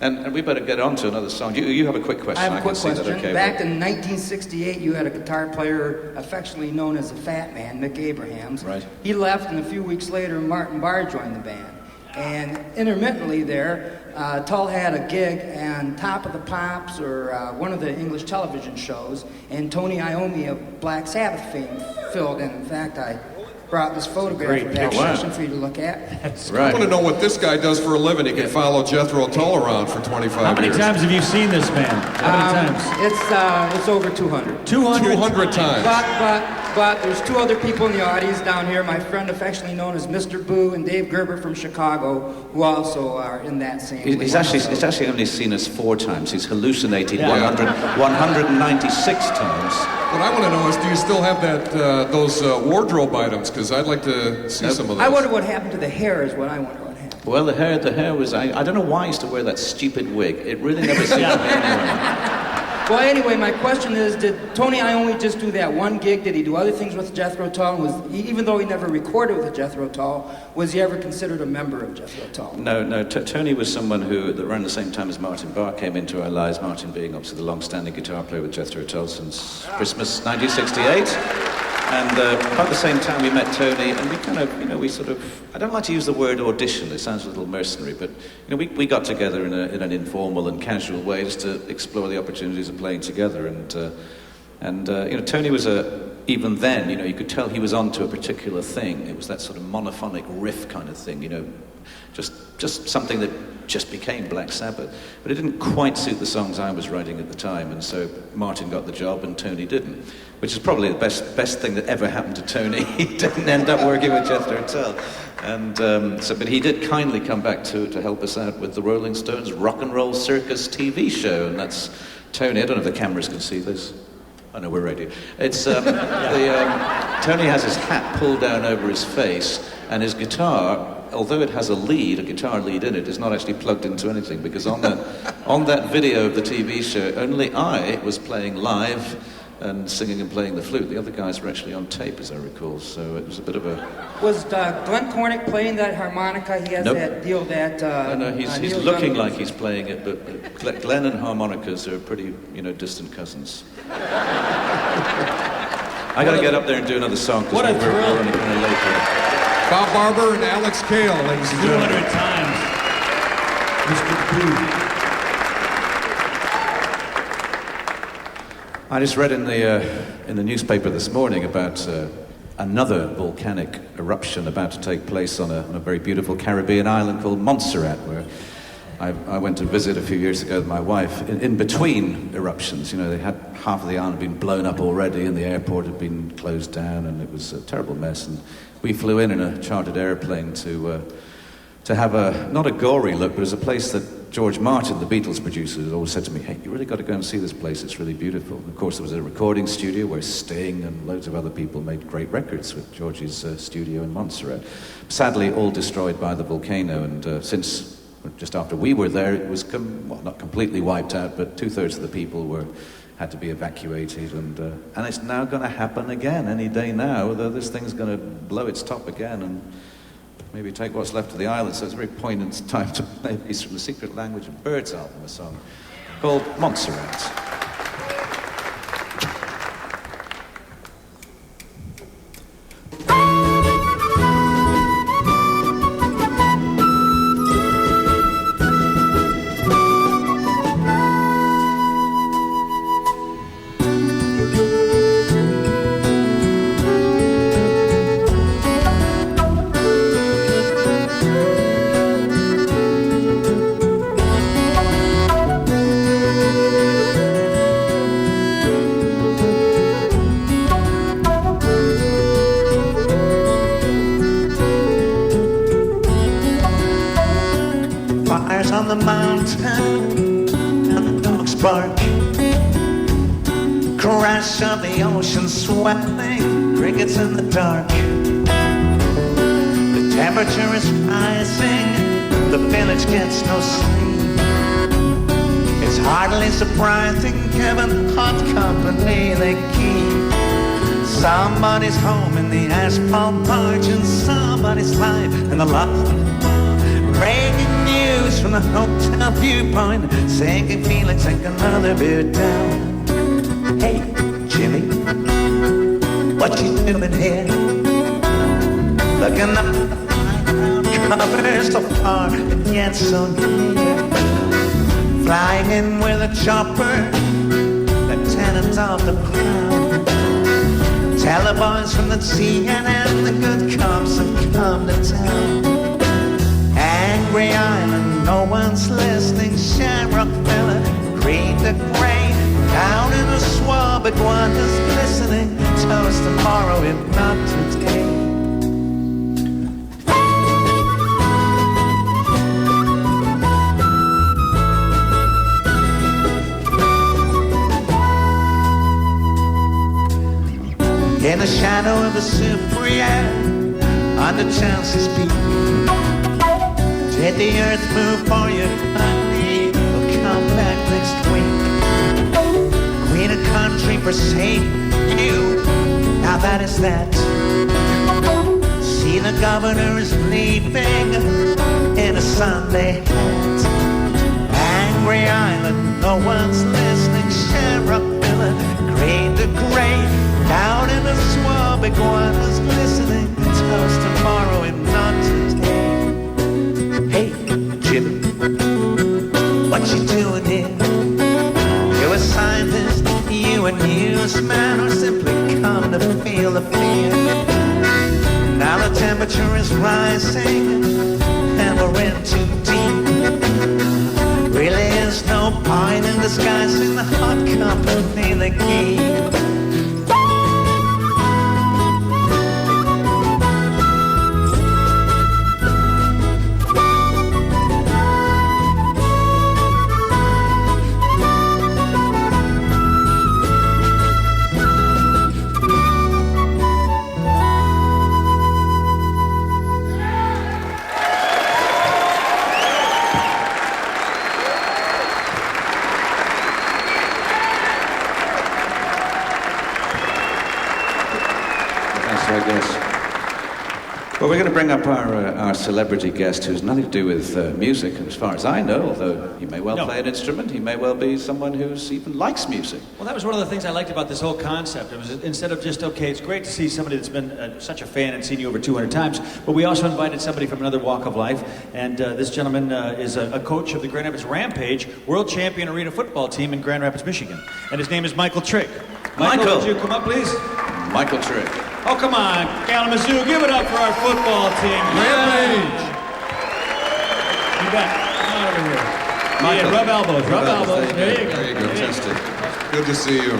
And we better get on to another song. You have a quick question. I have a quick can see question. that, okay, Back in 1968, you had a guitar player affectionately known as the Fat Man, Mick Abrahams. Right. He left, and a few weeks later, Martin Barr joined the band. And intermittently there, Tull had a gig on Top of the Pops or one of the English television shows, and Tony Iommi of Black Sabbath fame filled in. In fact, I brought this photograph of that session for you to look at. I want to know what this guy does for a living. He can follow Jethro Tull around for 25 years. How many times have you seen this man? How many times? It's over 200. 200 times. But there's two other people in the audience down here. My friend affectionately known as Mr. Boo and Dave Gerber from Chicago, who also are in that same league. He's actually only seen us 4 times. He's hallucinated 196 times. What I want to know is, do you still have those wardrobe items? Because I'd like to see some of those. I wonder what happened to the hair is what I wonder what happened. Well, the hair was... I don't know why I used to wear that stupid wig. It really never seemed to me anywhere. Well, anyway, my question is, did Tony Iommi just do that one gig? Did he do other things with Jethro Tull? Even though he never recorded with Jethro Tull, was he ever considered a member of Jethro Tull? No. Tony was someone who, around the same time as Martin Barr came into our lives, Martin being obviously the long-standing guitar player with Jethro Tull since Christmas 1968. And about the same time we met Tony, and we kind of, we sort of, I don't like to use the word audition, it sounds a little mercenary, but, we got together in an informal and casual way just to explore the opportunities of playing together. And Tony was even then, you could tell he was onto a particular thing. It was that sort of monophonic riff kind of thing, just something that just became Black Sabbath. But it didn't quite suit the songs I was writing at the time, and so Martin got the job and Tony didn't, which is probably the best thing that ever happened to Tony. He didn't end up working with Jethro Tull. And but he did kindly come back to help us out with the Rolling Stones Rock and Roll Circus TV show, and that's Tony. I don't know if the cameras can see this. Oh no, we're ready. It's Tony has his hat pulled down over his face, and his guitar, although it has a guitar lead in it, is not actually plugged into anything, because on that video of the TV show, only I was playing live and singing and playing the flute. The other guys were actually on tape, as I recall, so it was a bit of a... Was Glenn Cornick playing that harmonica? He has that deal that... No, he's looking like he's playing it, but Glenn and harmonicas are pretty, distant cousins. I gotta get up there and do another song, because we're running kind of late here. Bob Barber and Alex Cale, ladies and gentlemen. 200 times. Mr. Boo. I just read in the newspaper this morning about another volcanic eruption about to take place on a very beautiful Caribbean island called Montserrat, where I went to visit a few years ago with my wife. In between eruptions, they had half of the island been blown up already, and the airport had been closed down, and it was a terrible mess. And we flew in a chartered airplane to have not a gory look, but it was a place that George Martin, the Beatles producer, had always said to me, hey, you really got to go and see this place, it's really beautiful. And of course, there was a recording studio where Sting and loads of other people made great records with George's studio in Montserrat. Sadly, all destroyed by the volcano, and since just after we were there, it was not completely wiped out, but 2/3 of the people had to be evacuated, and it's now going to happen again any day now. This thing's going to blow its top again and maybe take what's left of the island. So it's a very poignant time to play a piece from the Secret Language of Birds album, a song called Montserrat. Swelling, crickets in the dark. The temperature is rising, the village gets no sleep. It's hardly surprising given hot company they keep. Somebody's home in the asphalt margin, somebody's life in the loft. Breaking news from the hotel viewpoint, sinking Felix, take another beer down. Hey, Jimmy, what you doing here? Looking up at the Covered so far and yet so near. Flying in with a chopper, lieutenant of the crown. Tell the boys from the CNN the good cops have come to town. Angry Island, no one's listening. Shamrock Villa, green to gray. Down in the swamp, iguanas glistening. Toast tomorrow, if not today. In the shadow of the Cyprian, under Chelsea's peak, did the earth move for you? Honey, we'll come back next week. Queen of country forsake you, now that is that. See the governor is leaving in a Sunday hat. Angry Island, no one's listening. Shamrock Villa, green to gray. Down in the swamp, iguanas glistening. Toast tomorrow and not today. Hey, Jimmy, what you doing here? You a scientist, you a newsman, or simply come to feel the fear? Now the temperature is rising, and we're in too deep. Really is no point in disguising the hot company they keep. Well, we're going to bring up our celebrity guest who's nothing to do with music, as far as I know, although he may well play an instrument, he may well be someone who even likes music. Well, that was one of the things I liked about this whole concept. It was instead of just, okay, it's great to see somebody that's been such a fan and seen you over 200 times, but we also invited somebody from another walk of life, and this gentleman is a coach of the Grand Rapids Rampage World Champion Arena football team in Grand Rapids, Michigan, and his name is Michael Trigg. Michael, would you come up, please? Michael Trigg. Oh, come on, Kalamazoo, give it up for our football team. Rampage. You bet. Come on over here. Michael, yeah, rub elbows. There you go. There you go. Fantastic. Good to see you.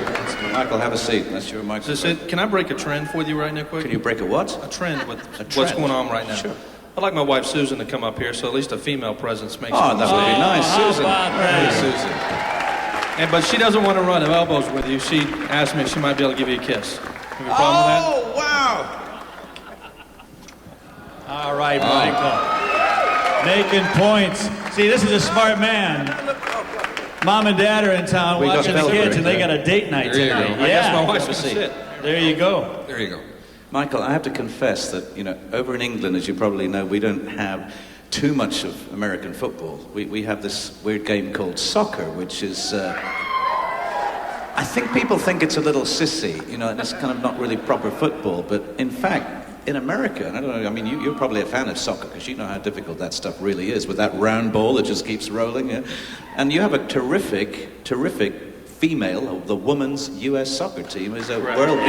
Michael, have a seat. That's your microphone. Is this it? Can I break a trend with you right now, quick? Can you break a what? A trend with what's going on right now. Sure. I'd like my wife Susan to come up here, so at least a female presence makes. Oh, that would be nice, Susan. Hey, Susan. But she doesn't want to run elbows with you. She asked me if she might be able to give you a kiss. Have you a problem with that? Oh, wow. All right, Michael. Making points. See, this is a smart man. Mom and Dad are in town watching the kids, and they got a date night tonight. There you go. I guess my wife's going to sit. There you go. There you go. Michael, I have to confess that, over in England, as you probably know, we don't have too much of American football. We have this weird game called soccer, which is... I think people think it's a little sissy, and it's kind of not really proper football, but in fact, in America, and I don't know, I mean, you're probably a fan of soccer because you know how difficult that stuff really is with that round ball that just keeps rolling, and you have a terrific female, the women's U.S. soccer team is a world-beating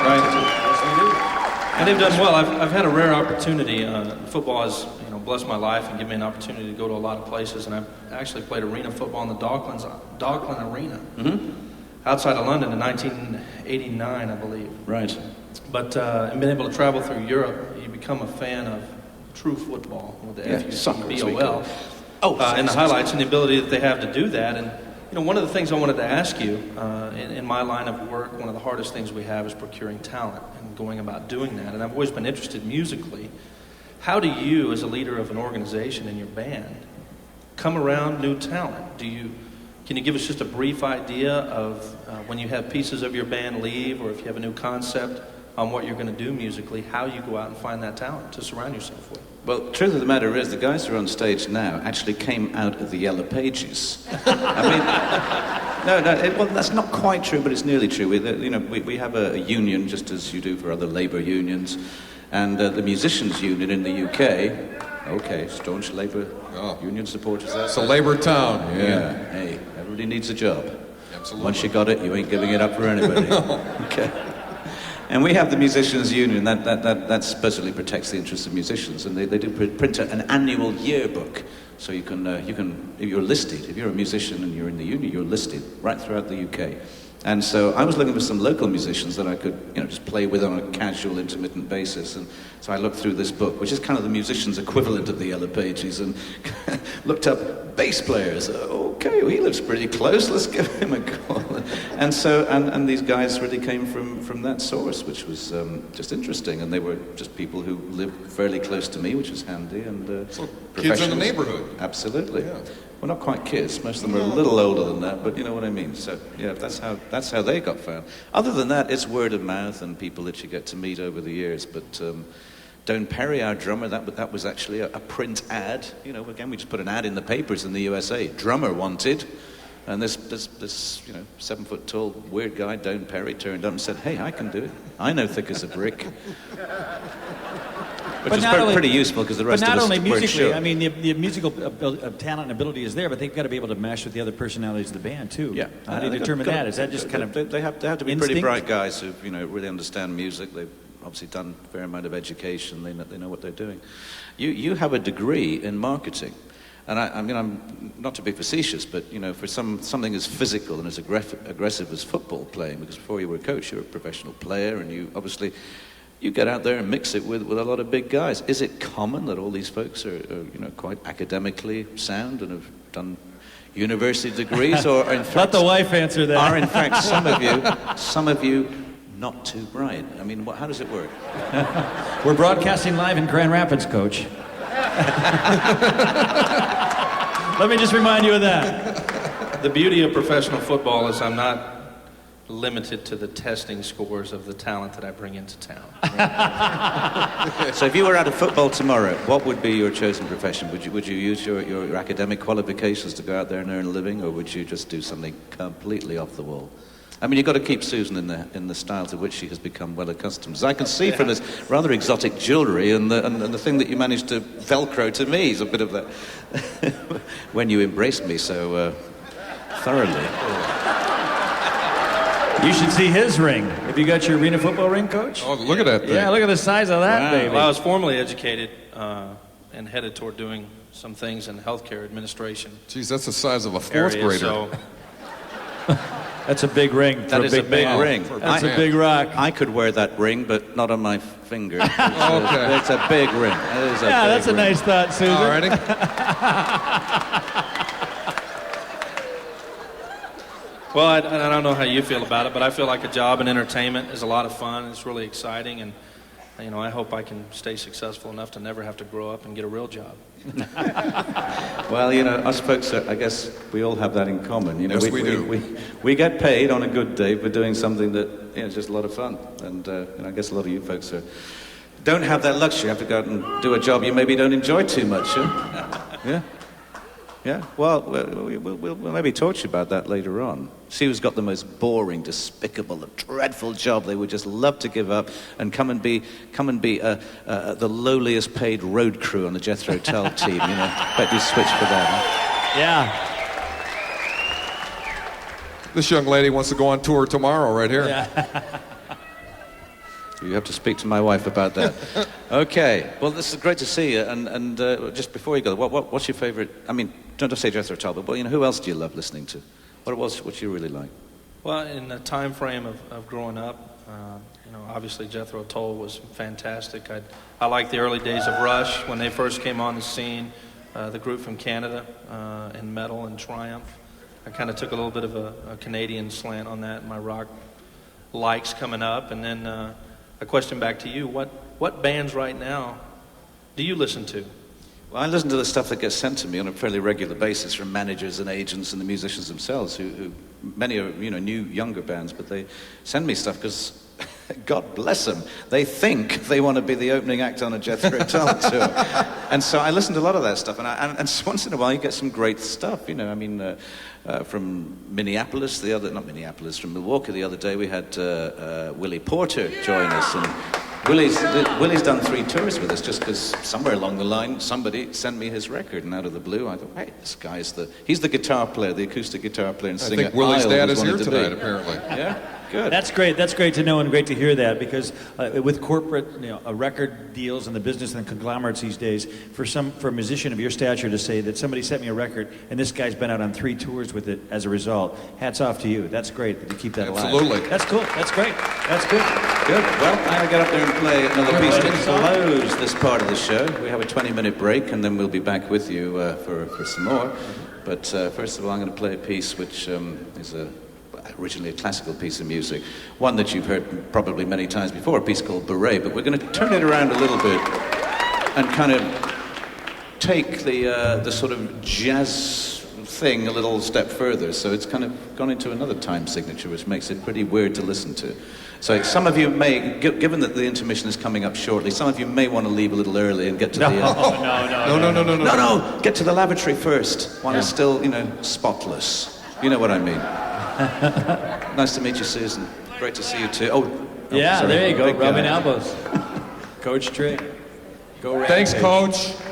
entity. And they've done well. I've had a rare opportunity. Football has, blessed my life and given me an opportunity to go to a lot of places, and I've actually played arena football in the Dockland Arena. Mm-hmm. Outside of London in 1989, I believe. Right. But and been able to travel through Europe, you become a fan of true football with the F-U-C-B-O-L. And the highlights and the ability that they have to do that. And one of the things I wanted to ask you, in my line of work, one of the hardest things we have is procuring talent and going about doing that. And I've always been interested musically. How do you, as a leader of an organization in your band, come around new talent? Can you give us just a brief idea of when you have pieces of your band leave, or if you have a new concept on what you're going to do musically, how you go out and find that talent to surround yourself with? Well, truth of the matter is, the guys who are on stage now actually came out of the Yellow Pages. I mean, well, that's not quite true, but it's nearly true. We have a union, just as you do for other labour unions, and the musicians' union in the UK Okay, staunch Labour union supporters there. It's a Labour town. Yeah. Hey, everybody needs a job. Absolutely. Once you got it, you ain't giving it up for anybody. Okay. And we have the Musicians' Union that supposedly protects the interests of musicians, and they do print an annual yearbook. So you can, if you're listed, if you're a musician and you're in the union, you're listed right throughout the UK. And so I was looking for some local musicians that I could, just play with on a casual, intermittent basis. And so I looked through this book, which is kind of the musician's equivalent of the Yellow Pages, and looked up bass players. Okay, well, he lives pretty close. Let's give him a call. And so, and these guys really came from that source, which was just interesting. And they were just people who lived fairly close to me, which was handy. And so kids in the neighborhood. Absolutely. Yeah. Well, not quite kids. Most of them are a little older than that, but you know what I mean. So, yeah, that's how they got found. Other than that, it's word of mouth and people that you get to meet over the years. But Don Perry, our drummer, that was actually a print ad. Again, we just put an ad in the papers in the USA. Drummer wanted. And this 7-foot-tall weird guy, Don Perry, turned up and said, "Hey, I can do it. I know thick as a brick." Which is pretty useful because the rest of us But not only weren't musically, sure. I mean, the musical talent and ability is there, but they've got to be able to mesh with the other personalities of the band, too. Yeah. How do you determine that? Is that just kind of They have to be instinct? pretty bright guys who, really understand music. They've obviously done a fair amount of education. They know what they're doing. You have a degree in marketing. And I'm not to be facetious, but, for something as physical and as aggressive as football playing, because before you were a coach, you were a professional player, and you obviously... You get out there and mix it with a lot of big guys. Is it common that all these folks are quite academically sound and have done university degrees, or in fact, let the wife answer that? Are in fact some of you not too bright? I mean, how does it work? We're broadcasting live in Grand Rapids, Coach. Let me just remind you of that. The beauty of professional football is I'm not limited to the testing scores of the talent that I bring into town. So if you were out of football tomorrow, what would be your chosen profession? Would you use your academic qualifications to go out there and earn a living, or would you just do something completely off the wall? I mean, you've got to keep Susan in the style to which she has become well accustomed. As I can see from this rather exotic jewellery and the thing that you managed to Velcro to me is a bit of that when you embraced me so thoroughly. You should see his ring. Have you got your arena football ring, Coach? Oh, look at that thing. Yeah, look at the size of that baby. Well, I was formally educated and headed toward doing some things in healthcare administration. Geez, that's the size of a fourth grader. So that's a big ring. That is a big ring. That's a big rock. I could wear that ring, but not on my finger. Okay. It's a big ring. That is a big that's a ring. nice thought, Susan. All righty. Well, I don't know how you feel about it, but I feel like a job in entertainment is a lot of fun. It's really exciting, and I hope I can stay successful enough to never have to grow up and get a real job. Well, us folks, I guess we all have that in common. Yes, we do. We get paid on a good day for doing something that is just a lot of fun, and I guess a lot of you folks don't have that luxury. You have to go out and do a job you maybe don't enjoy too much. Yeah. Yeah, well, we'll maybe talk to you about that later on. See who's got the most boring, despicable, dreadful job they would just love to give up and come and be the lowliest paid road crew on the Jethro Tull team. Bet you switch for that. Huh? Yeah. This young lady wants to go on tour tomorrow right here. Yeah. You have to speak to my wife about that. Okay. Well, this is great to see you. And just before you go, what's your favorite? I mean, don't just say Jethro Tull, but who else do you love listening to? What you really like? Well, in the time frame of growing up, obviously Jethro Tull was fantastic. I liked the early days of Rush when they first came on the scene. The group from Canada in metal and Triumph. I kind of took a little bit of a Canadian slant on that. My rock likes coming up, and then. A question back to you. What bands right now do you listen to? Well, I listen to the stuff that gets sent to me on a fairly regular basis from managers and agents and the musicians themselves, who many are, new, younger bands, but they send me stuff because, God bless them, they think they want to be the opening act on a Jethro Tull tour. And so I listen to a lot of that stuff, and once in a while you get some great stuff, from Minneapolis, from Milwaukee the other day, we had Willie Porter join us, and Willie's done 3 tours with us just because somewhere along the line somebody sent me his record, and out of the blue I thought, hey, this guy's he's the guitar player, the acoustic guitar player and singer. I think Willie's Isle dad was is here wanted to tonight, be. apparently. Yeah, good. That's great. That's great to know and great to hear that, because with corporate, record deals and the business and the conglomerates these days, for a musician of your stature to say that somebody sent me a record and this guy's been out on 3 tours with it as a result, hats off to you. That's great that you keep that alive. Absolutely. That's cool. That's great. That's good. Good. Well, I'll get up there and play another piece to close this part of the show. We have a 20-minute break, and then we'll be back with you for some more. But first of all, I'm going to play a piece which is originally a classical piece of music, one that you've heard probably many times before, a piece called Bourrée, but we're going to turn it around a little bit and kind of take the sort of jazz thing a little step further. So it's kind of gone into another time signature, which makes it pretty weird to listen to. So some of you may, given that the intermission is coming up shortly, some of you may want to leave a little early and get to No, get to the lavatory first while it's still, spotless. You know what I mean. Nice to meet you, Susan. Great to see you too. Yeah, sorry. there you go, Big rubbing guy. elbows. Coach Trick. Go Thanks, Rampage. Coach.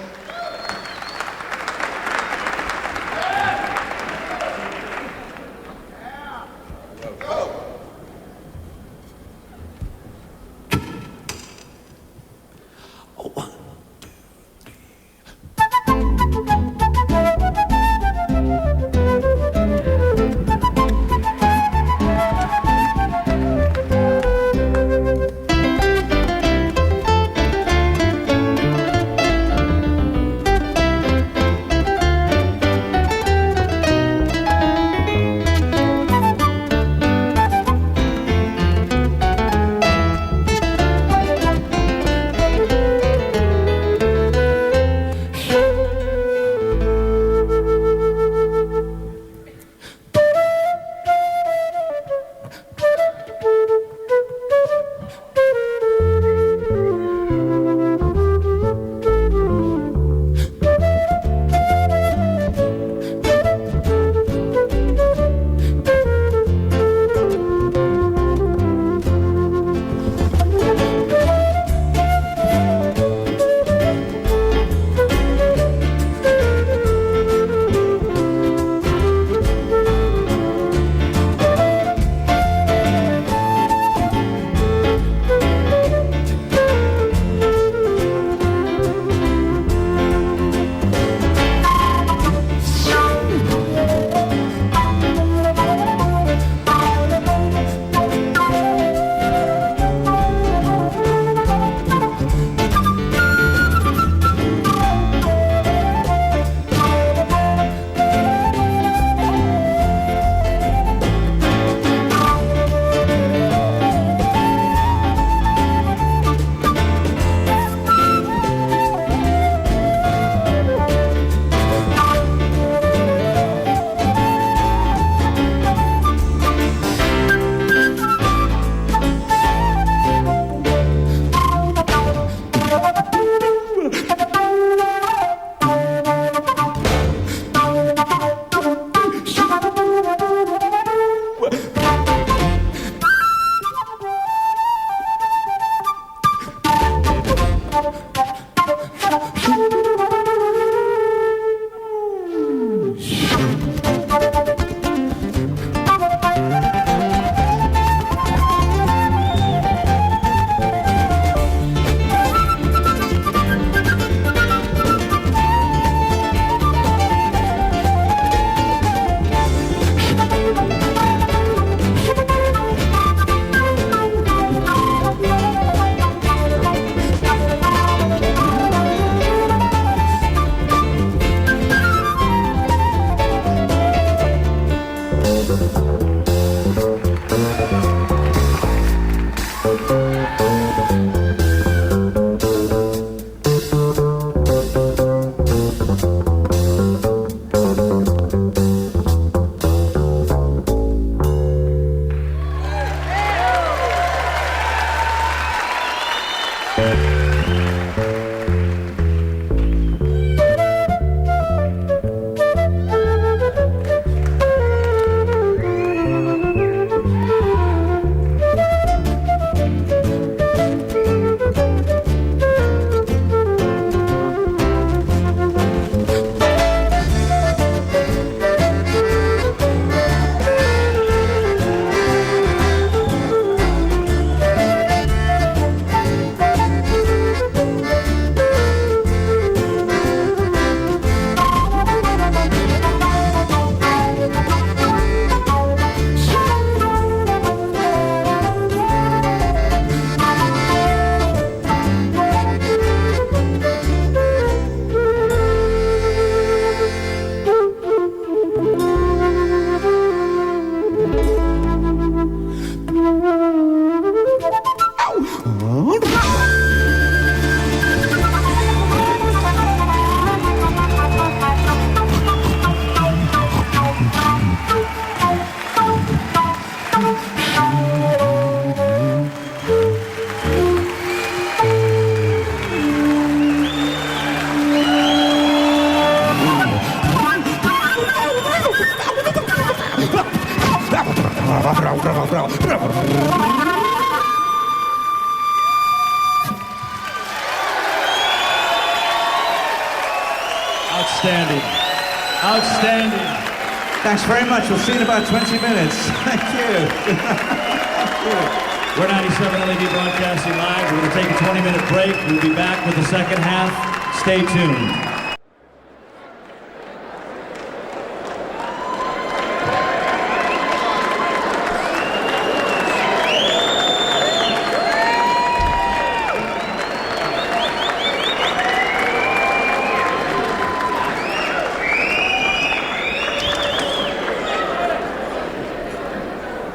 Outstanding. Outstanding. Thanks very much. We'll see you in about 20 minutes. Thank you. Thank you. We're 97 LED broadcasting live. We're going to take a 20-minute break. We'll be back with the second half. Stay tuned.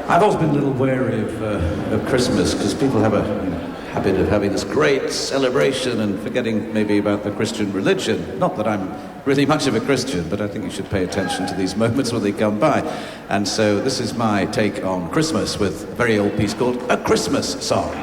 I've always been a little wary of Christmas because people have a habit of having this great celebration and forgetting maybe about the Christian religion. Not that I'm really much of a Christian, but I think you should pay attention to these moments when they come by. And so this is my take on Christmas with a very old piece called A Christmas Song.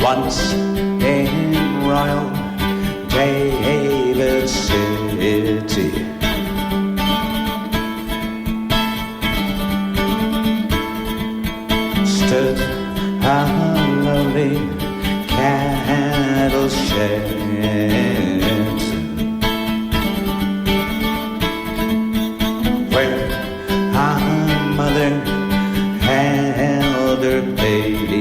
Once in Royal David City, stood a lonely cattle shed, where a mother held her baby.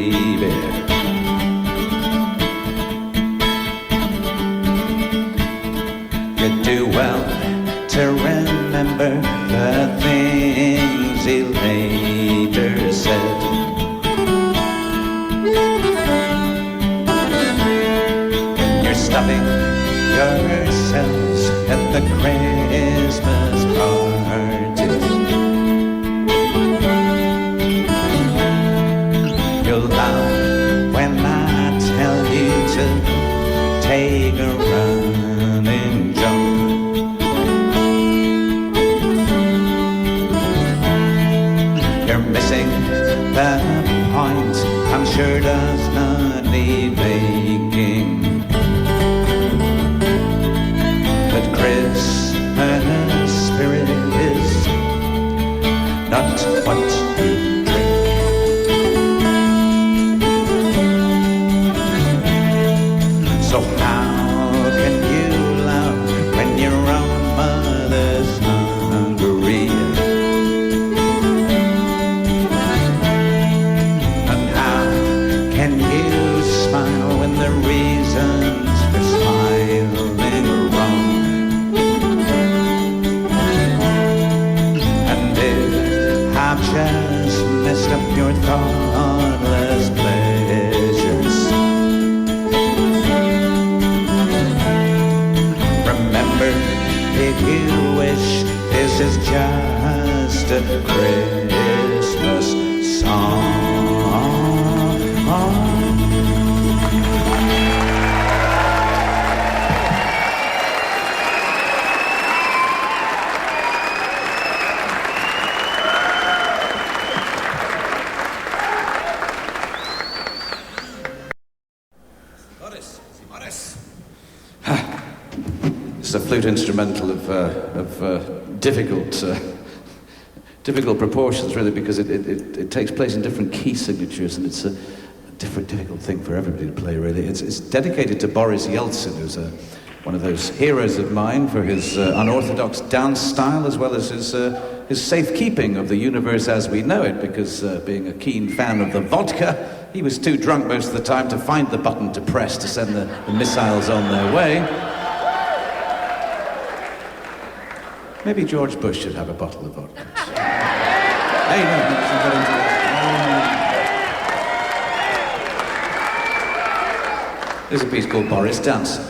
You do well to remember the things he later said. You're stuffing yourselves at the Christmas parties. You'll laugh when I tell you to take a run and jump. You're missing the point, I'm sure does not need making. But Christmas spirit is not what you drink. So how can you love when your own mother's hungry? And how can you smile when the reasons for smiling are wrong? And if I've just messed up your thoughtless pleasures, remember, if you wish, this is just a Christmas song. It's a flute instrumental of difficult proportions, really, because it takes place in different key signatures, and it's a difficult thing for everybody to play, really. It's dedicated to Boris Yeltsin, who's one of those heroes of mine for his unorthodox dance style, as well as his safekeeping of the universe as we know it, because being a keen fan of the vodka, he was too drunk most of the time to find the button to press to send the missiles on their way. Maybe George Bush should have a bottle of vodka. Hey, no, not into that. There's a piece called Boris Dancing.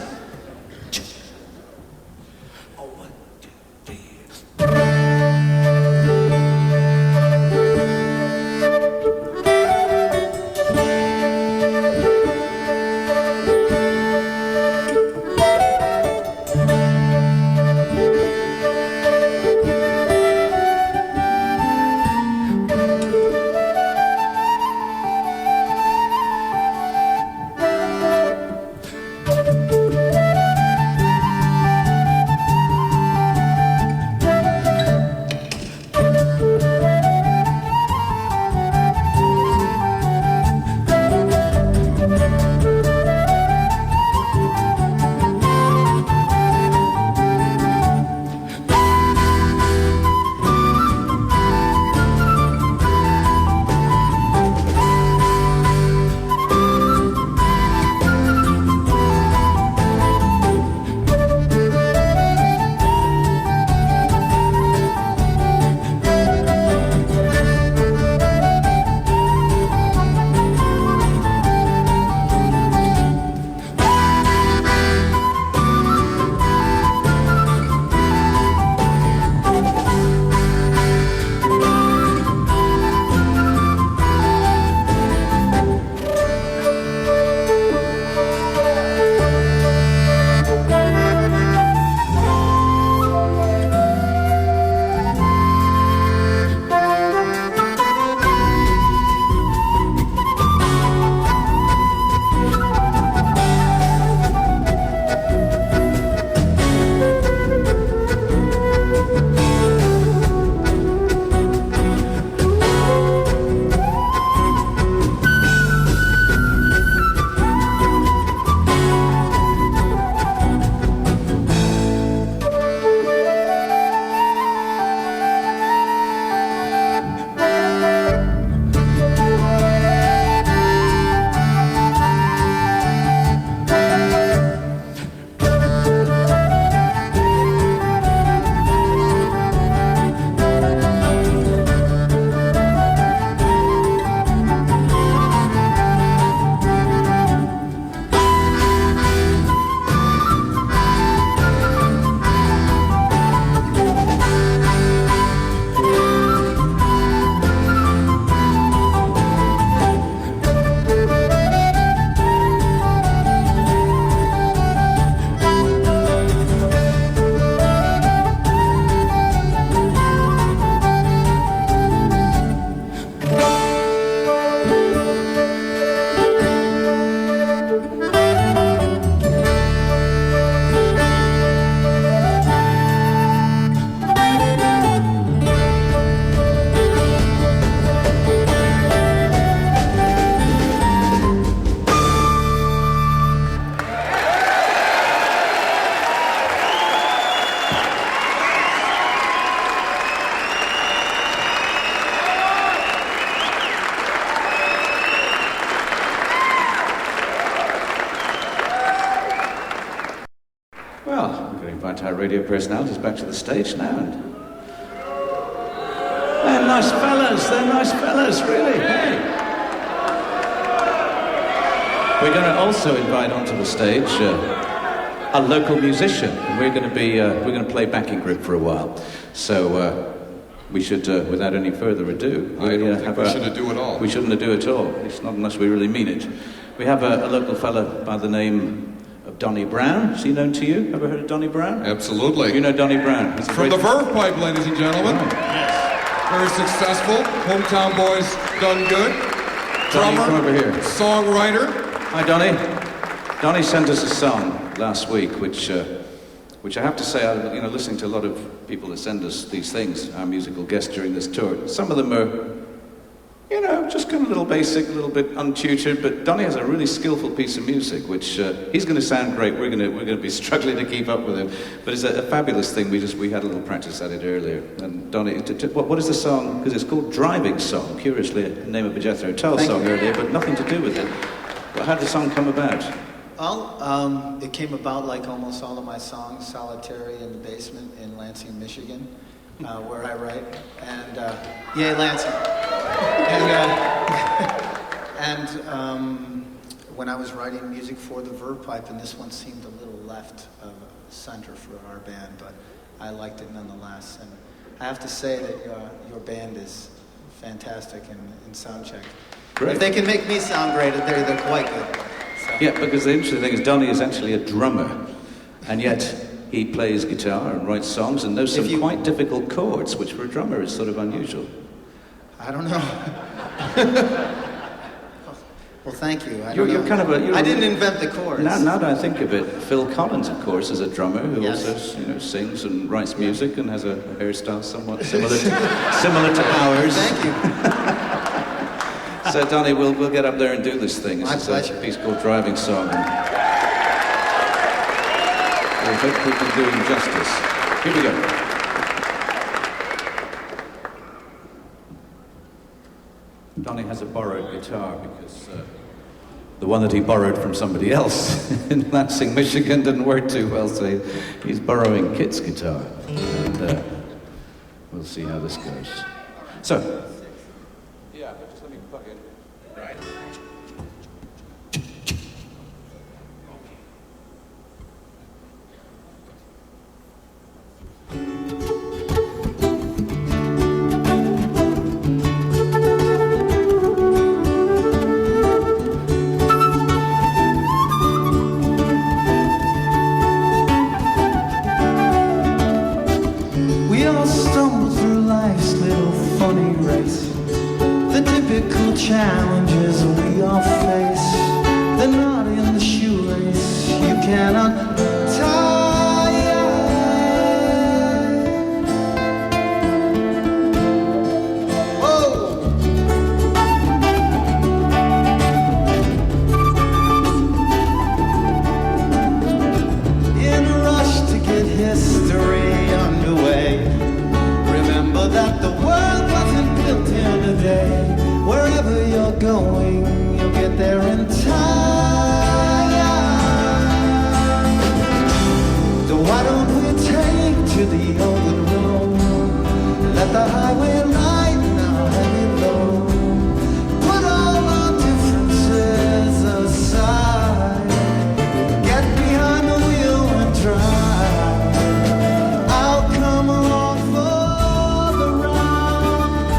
Well, we're going to invite our radio personalities back to the stage now. They're nice fellas, really. Hey. We're going to also invite onto the stage a local musician. We're going to play backing group for a while. So we should, without any further ado, I don't think we should do it all. We shouldn't do it all. It's not unless we really mean it. We have a local fella by the name of Donnie Brown. Is he known to you? Ever heard of Donnie Brown? Absolutely. You know Donnie Brown. He's from the Verve Pipe, ladies and gentlemen. Right. Yes. Very successful. Hometown boys done good. Donnie, Drummer, come over here. Songwriter. Hi, Donnie. Donnie sent us a song last week, which I have to say, listening to a lot of people that send us these things, our musical guests during this tour, some of them are, just kind of a little basic, a little bit untutored, but Donnie has a really skillful piece of music, which he's going to sound great. We're going to be struggling to keep up with him, but it's a fabulous thing. We had a little practice at it earlier. And Donnie, what is the song? Because it's called Driving Song, curiously, the name of a Jethro Tull song earlier, but nothing to do with it. But how did the song come about? Well, it came about like almost all of my songs, solitary in the basement in Lansing, Michigan, where I write. And yay, Lansing! And when I was writing music for the Verve Pipe, and this one seemed a little left of center for our band, but I liked it nonetheless. And I have to say that your band is fantastic in sound check. Great. If they can make me sound great, they're quite good. So. Yeah, because the interesting thing is Donnie is actually a drummer, and yet he plays guitar and writes songs and knows some quite difficult chords, which for a drummer is sort of unusual. I don't know. Well, thank you. I didn't invent the chords. Now that I think of it, Phil Collins, of course, is a drummer who also, sings and writes music and has a hairstyle somewhat similar to ours. Thank you. So, Donnie, we'll get up there and do this thing. My pleasure. It's a piece called Driving Song. And we hope we can do him justice. Here we go. Donnie has a borrowed guitar because the one that he borrowed from somebody else in Lansing, Michigan didn't work too well, so he's borrowing Kit's guitar. And we'll see how this goes. So. Yeah, just let me plug in. Right. We all stumble through life's little funny race. The typical challenges we all face. The knot in the shoelace you cannot tie. Whoa! In a rush to get history underway. Remember that the world wasn't built in a day. Wherever you're going, you'll get there in time. So why don't we take to the open road? Let the highway light now heavy load. Put all our differences aside. Get behind the wheel and drive. I'll come along for the ride.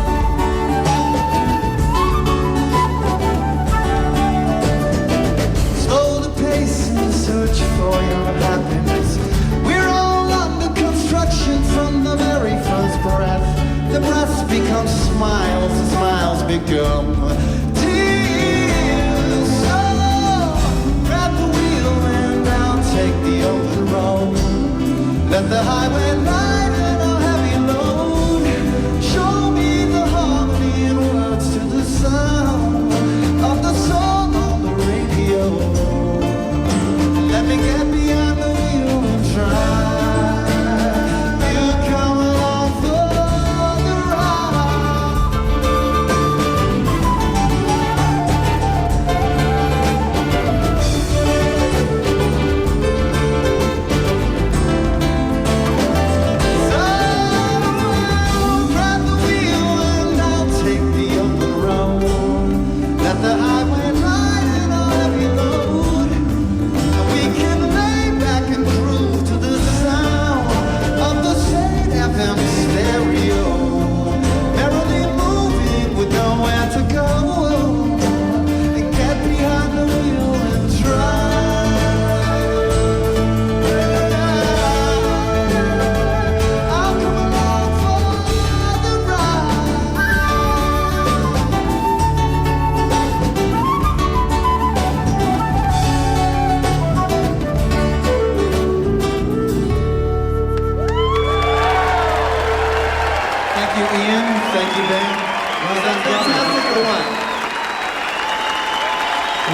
Slow the pace in the search for your happiness. We're all under construction from the very first breath. The breaths become smiles, the smiles become tears. So grab the wheel and I'll take the open road. Let the highway light and a heavy load. Show me the harmony and words to the sound of the song on the radio. Let me get behind the wheel and try. You come along for the ride.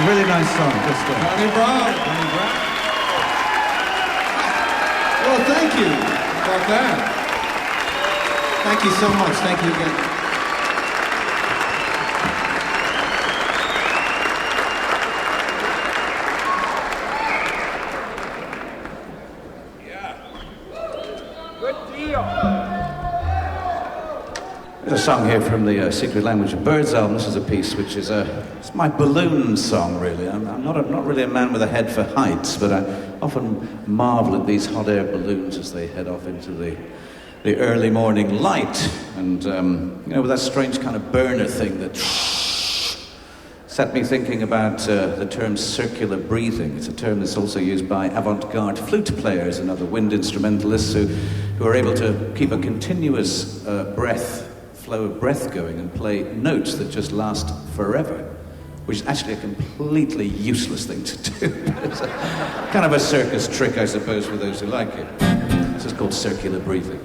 really nice song. Just, Johnny Brown. Well, thank you. How about that? Thank you so much. Thank you again. There's a song here from the Secret Language of Birds album. This is a piece which is it's my balloon song, really. I'm not really a man with a head for heights, but I often marvel at these hot air balloons as they head off into the early morning light. And, with that strange kind of burner thing that set me thinking about the term circular breathing. It's a term that's also used by avant-garde flute players and other wind instrumentalists who are able to keep a continuous flow of breath going and play notes that just last forever, which is actually a completely useless thing to do. It's kind of a circus trick, I suppose, for those who like it. This is called circular breathing.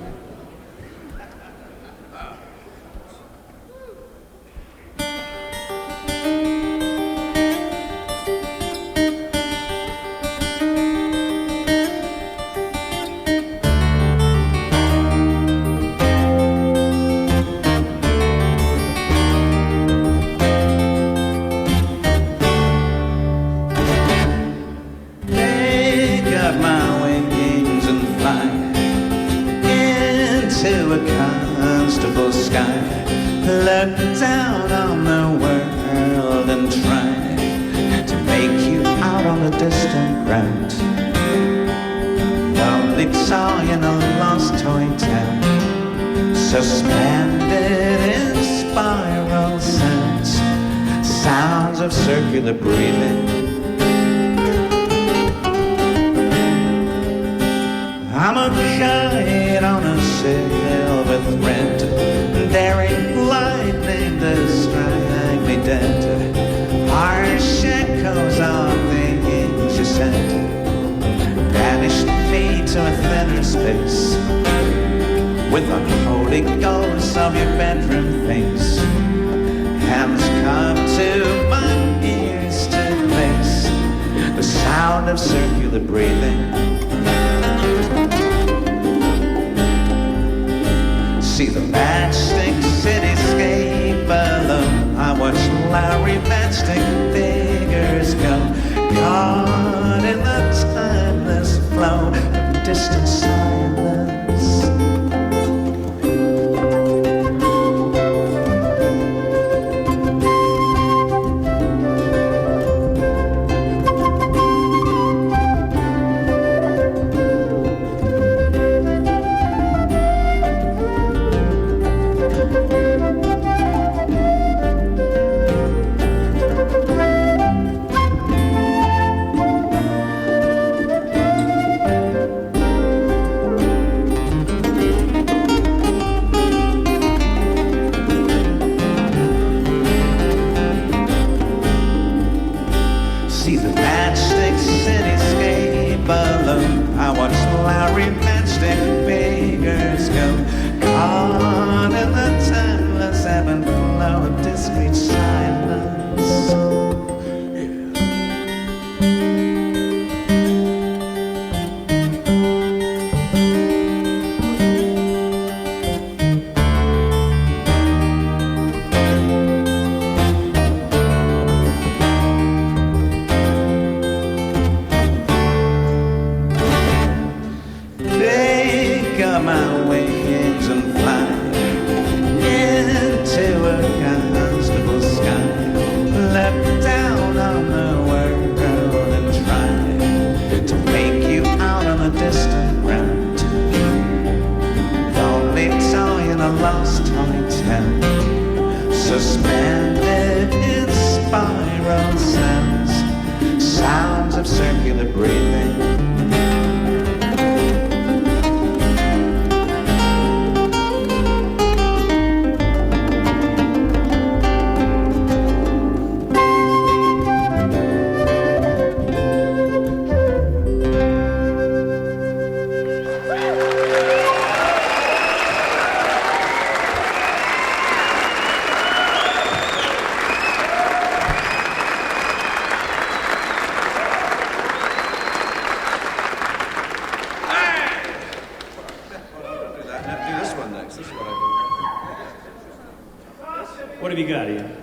have you got, Ian?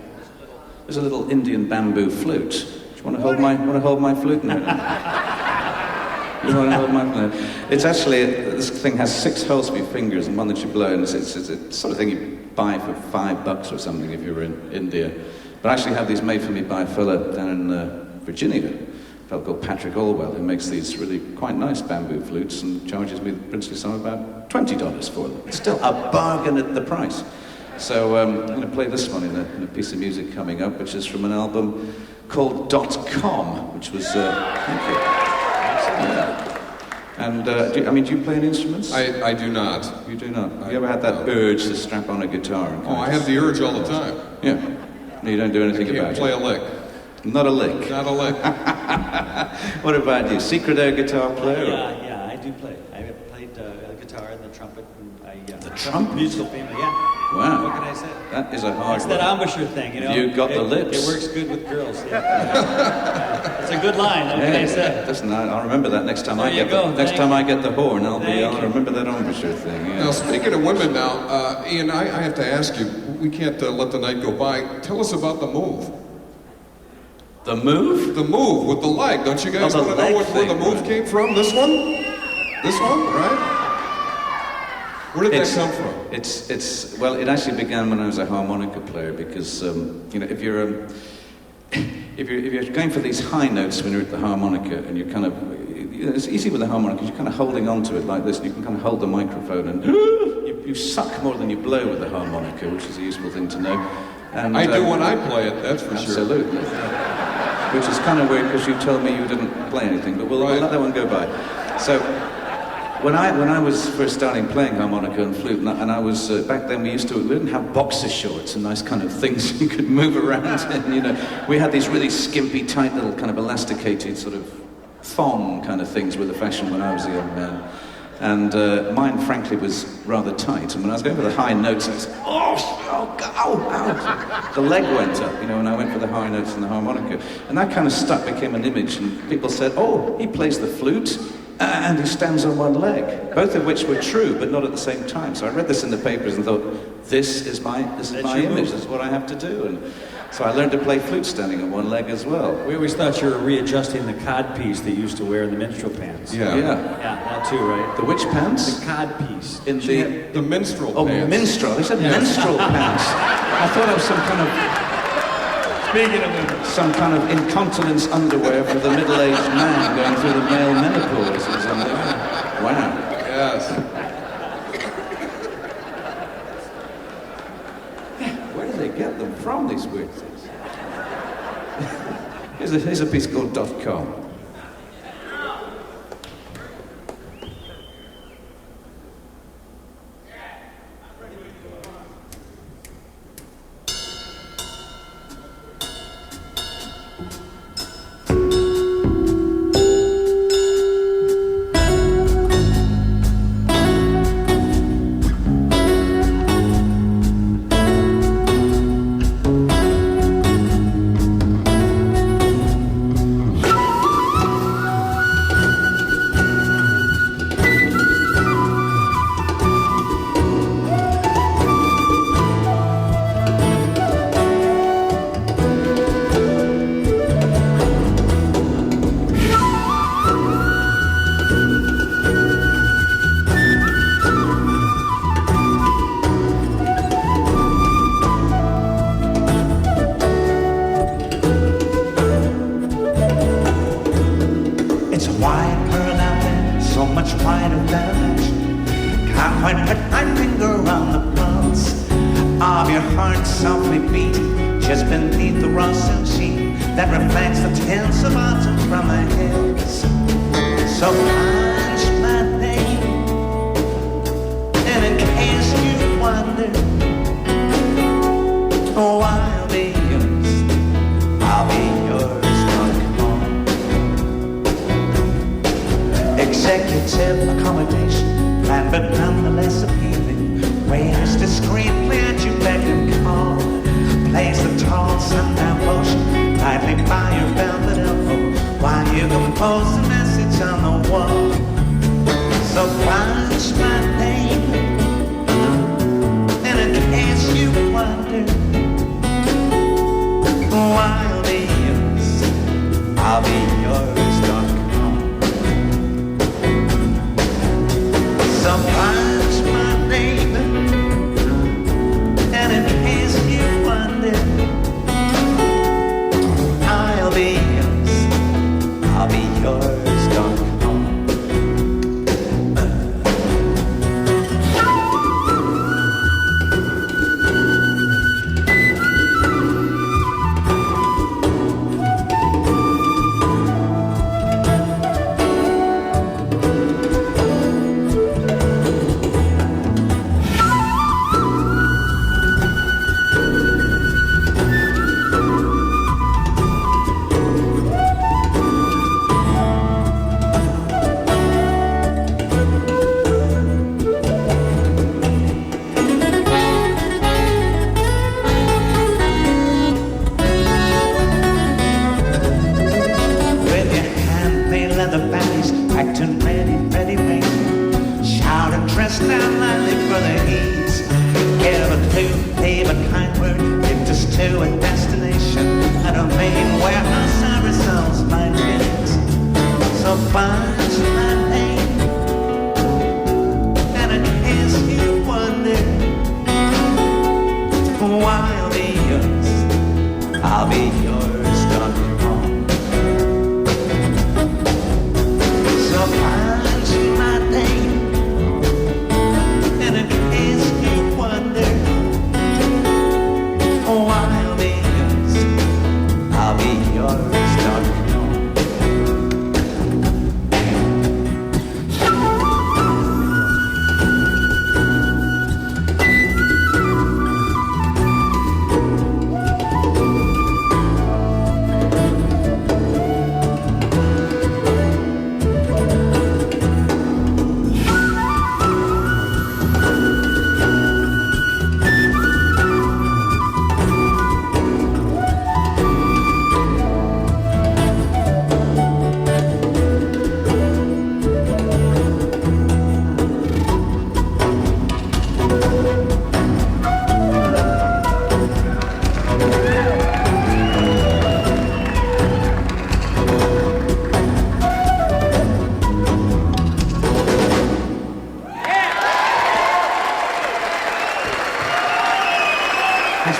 There's a little Indian bamboo flute. Do you want to hold my flute? No. You want to hold my flute? It's actually, this thing has 6 holes for your fingers and one that you blow, and it's a sort of thing you buy for $5 or something if you were in India. But I actually have these made for me by a fella down in Virginia, a fellow called Patrick Allwell, who makes these really quite nice bamboo flutes and charges me the princely sum of about $20 for them. It's still a bargain at the price. So I'm going to play this one in a piece of music coming up, which is from an album called .com, which was, thank you. And, do you play any instruments? I do not. You do not? Have you ever had that urge to strap on a guitar? And I have the urge all the time. Yeah. No, you don't do anything about it? Play a lick. Not a lick? Not a lick. What about you? Secret air guitar player? Yeah, I do play. I played the guitar and the trumpet. The trumpet? Musical family, yeah. Wow. What can I say? That is a hard It's one. that embouchure thing, you know. You got the lips. It works good with girls. Yeah. It's a good line. What can I say? Listen, I'll remember that next time I get the horn. I'll remember that embouchure thing. Yeah. Now, speaking of women, Ian, I have to ask you. We can't let the night go by. Tell us about the move. The move? The move with the leg. Don't you guys want to know where the move came from? This one? This one, right? Where did that come from? Well, it actually began when I was a harmonica player because if you're going for these high notes when you're at the harmonica and you're kind of it's easy with the harmonica because you're kind of holding on to it like this and you can kind of hold the microphone and you suck more than you blow with the harmonica, which is a useful thing to know. And I do when I play it. That's for absolutely. Which is kind of weird because you told me you didn't play anything, but we'll let that one go by. So. When I was first starting playing harmonica and flute, and I was back then we didn't have boxer shorts and nice kind of things you could move around in, We had these really skimpy, tight little kind of elasticated sort of thong kind of things were the fashion when I was a young man. And mine, frankly, was rather tight. And when I was going for the high notes, I was ow! The leg went up, when I went for the high notes and the harmonica. And that kind of became an image. And people said, oh, he plays the flute. And he stands on one leg, both of which were true, but not at the same time. So I read this in the papers and thought, this is my image. This is what I have to do. And so I learned to play flute standing on one leg as well. We always thought you were readjusting the codpiece that you used to wear in the minstrel pants. Yeah, that too, right? The which pants? The codpiece. In the minstrel pants. Oh, minstrel. They said menstrual pants. I thought I was some kind of. Speaking of women. Some kind of incontinence underwear for the middle-aged man going through the male menopause or something. Wow. Yes. Where do they get them from, these weird things? Here's a piece called .com.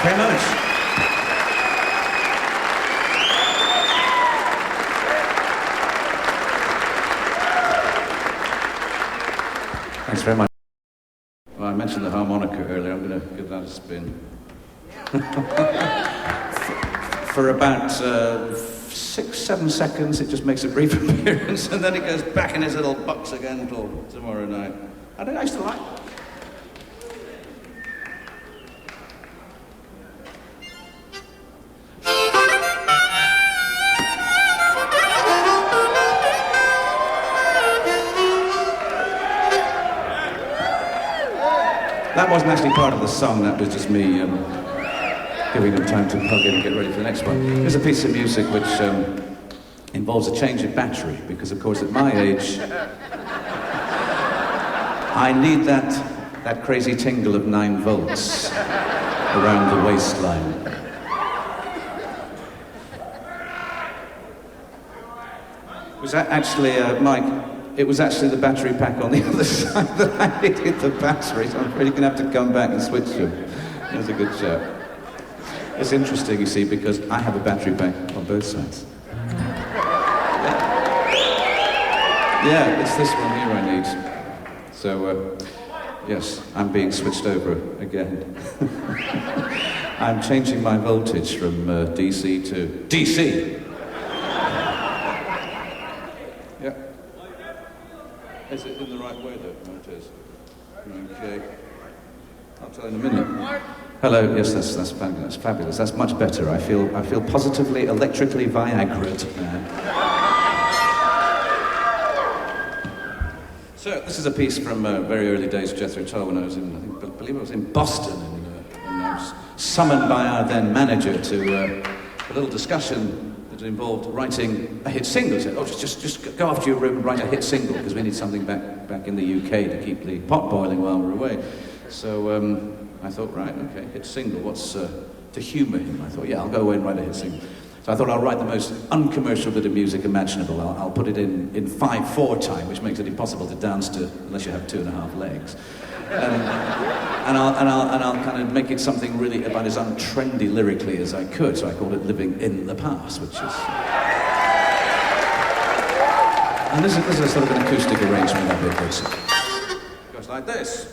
very much. Thanks very much. Well, I mentioned the harmonica earlier. I'm going to give that a spin. For about 6-7 seconds, it just makes a brief appearance, and then it goes back in his little box again until tomorrow night. I don't know, I used to like it. That wasn't actually part of the song, that was just me giving them time to plug in and get ready for the next one. Here's a piece of music which involves a change of battery, because of course at my age, I need that crazy tingle of 9 volts around the waistline. Was that actually, Mike, it was actually the battery pack on the other side that I needed the battery, so I'm really going to have to come back and switch them. That was a good shout. It's interesting, you see, because I have a battery pack on both sides. Yeah, it's this one here I need. So, yes, I'm being switched over again. I'm changing my voltage from DC to DC! Yeah. Is it in the right way, though? No, it is. Okay. I'll tell you in a minute. Hello. Yes, that's fabulous. Fabulous. That's much better. I feel positively electrically Viagra'd now. So this is a piece from very early days of Jethro Tull when I was in, I believe I was in Boston, and I was summoned by our then manager to a little discussion that involved writing a hit single. He said, "Oh, just go off to your room and write a hit single because we need something back in the UK to keep the pot boiling while we're away." So I thought, right, okay, hit single. What's to humour him? I thought, yeah, I'll go away and write a hit single. So I thought I'll write the most uncommercial bit of music imaginable. I'll put it in 5/4 time, which makes it impossible to dance to unless you have 2.5 legs. And I'll kind of make it something really about as untrendy lyrically as I could. So I called it "Living in the Past," which is. And this is a sort of an acoustic arrangement of it. It goes like this.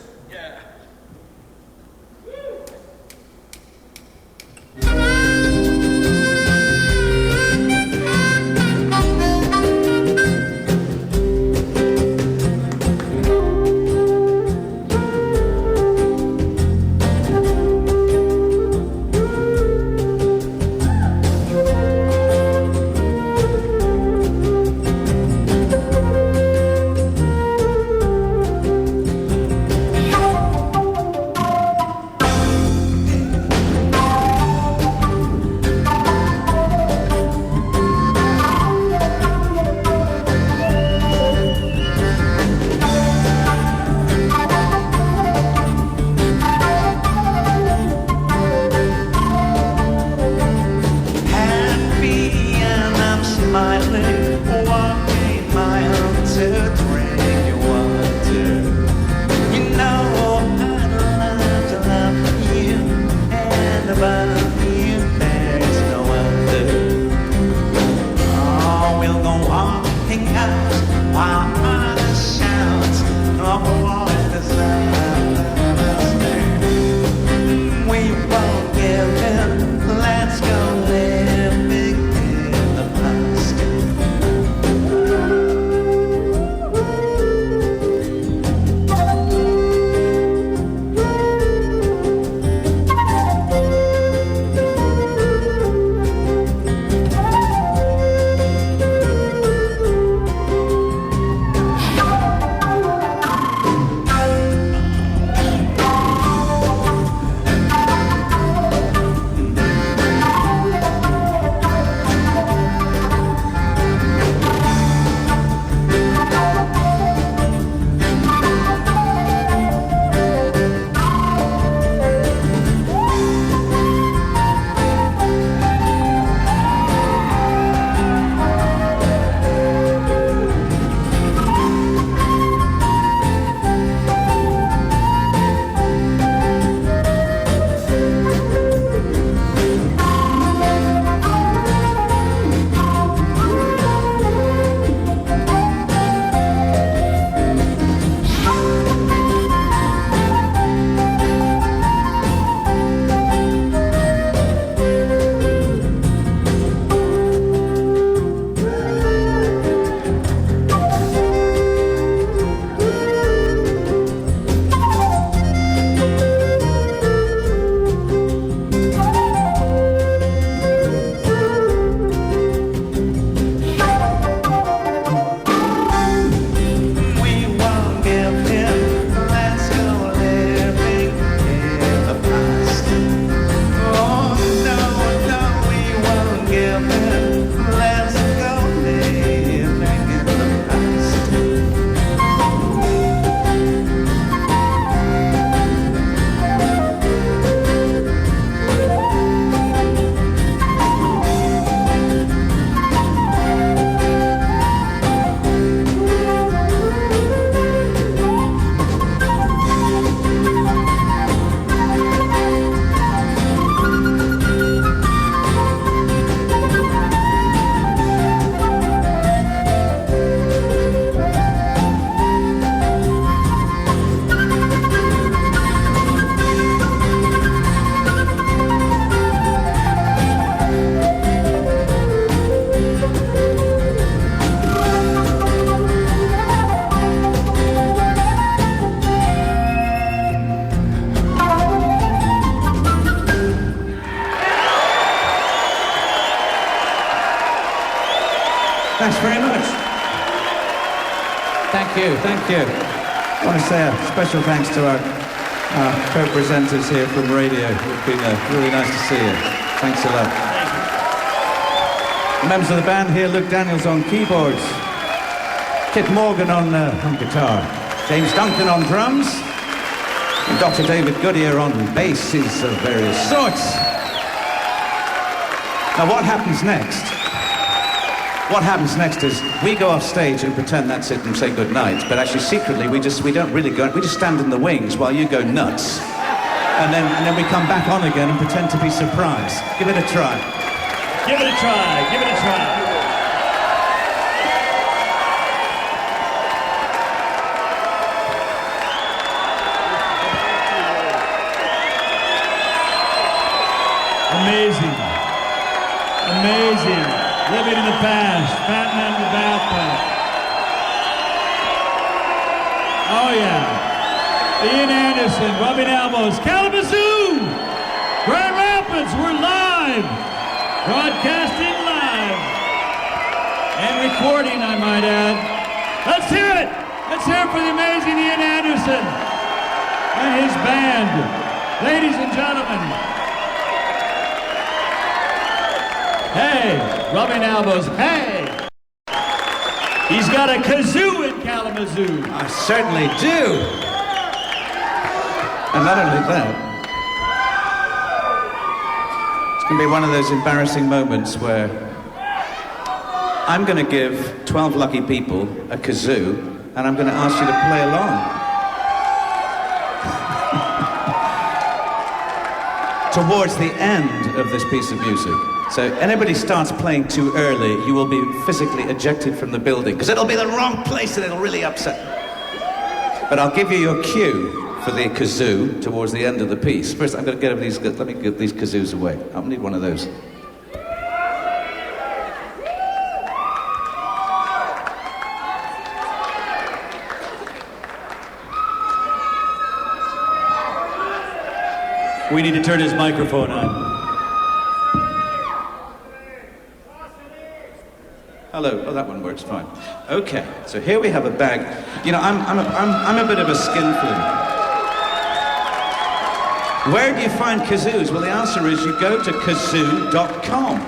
Thank you, thank you. I want to say a special thanks to our co-presenters here from radio. It's been really nice to see you. Thanks a lot. Members of the band here, Luke Daniels on keyboards, Kit Morgan on guitar, James Duncan on drums, and Dr. David Goodyear on basses of various sorts. Now what happens next? What happens next is we go off stage and pretend that's it and say good night, but actually secretly we don't really go, we just stand in the wings while you go nuts. And then we come back on again and pretend to be surprised. Give it a try. Give it a try, give it a try. Amazing. Amazing. Living in the past. Fat Man in the bathtub. Oh yeah. Ian Anderson, rubbing elbows. Kalamazoo! Grand Rapids, we're live. Broadcasting live. And recording, I might add. Let's hear it. Let's hear it for the amazing Ian Anderson and his band. Ladies and gentlemen. Hey, rubbing elbows, hey! He's got a kazoo in Kalamazoo. I certainly do. And not only that, it's going to be one of those embarrassing moments where I'm going to give 12 lucky people a kazoo and I'm going to ask you to play along. Towards the end of this piece of music. So anybody starts playing too early, you will be physically ejected from the building because it'll be the wrong place and it'll really upset. But I'll give you your cue for the kazoo towards the end of the piece. First, I'm going to let me get these kazoos away. I'll need one of those. We need to turn his microphone on. Hello. Oh, that one works fine. Okay, so here we have a bag. You know, I'm a bit of a skinflint. Where do you find kazoos? Well, the answer is you go to kazoo.com.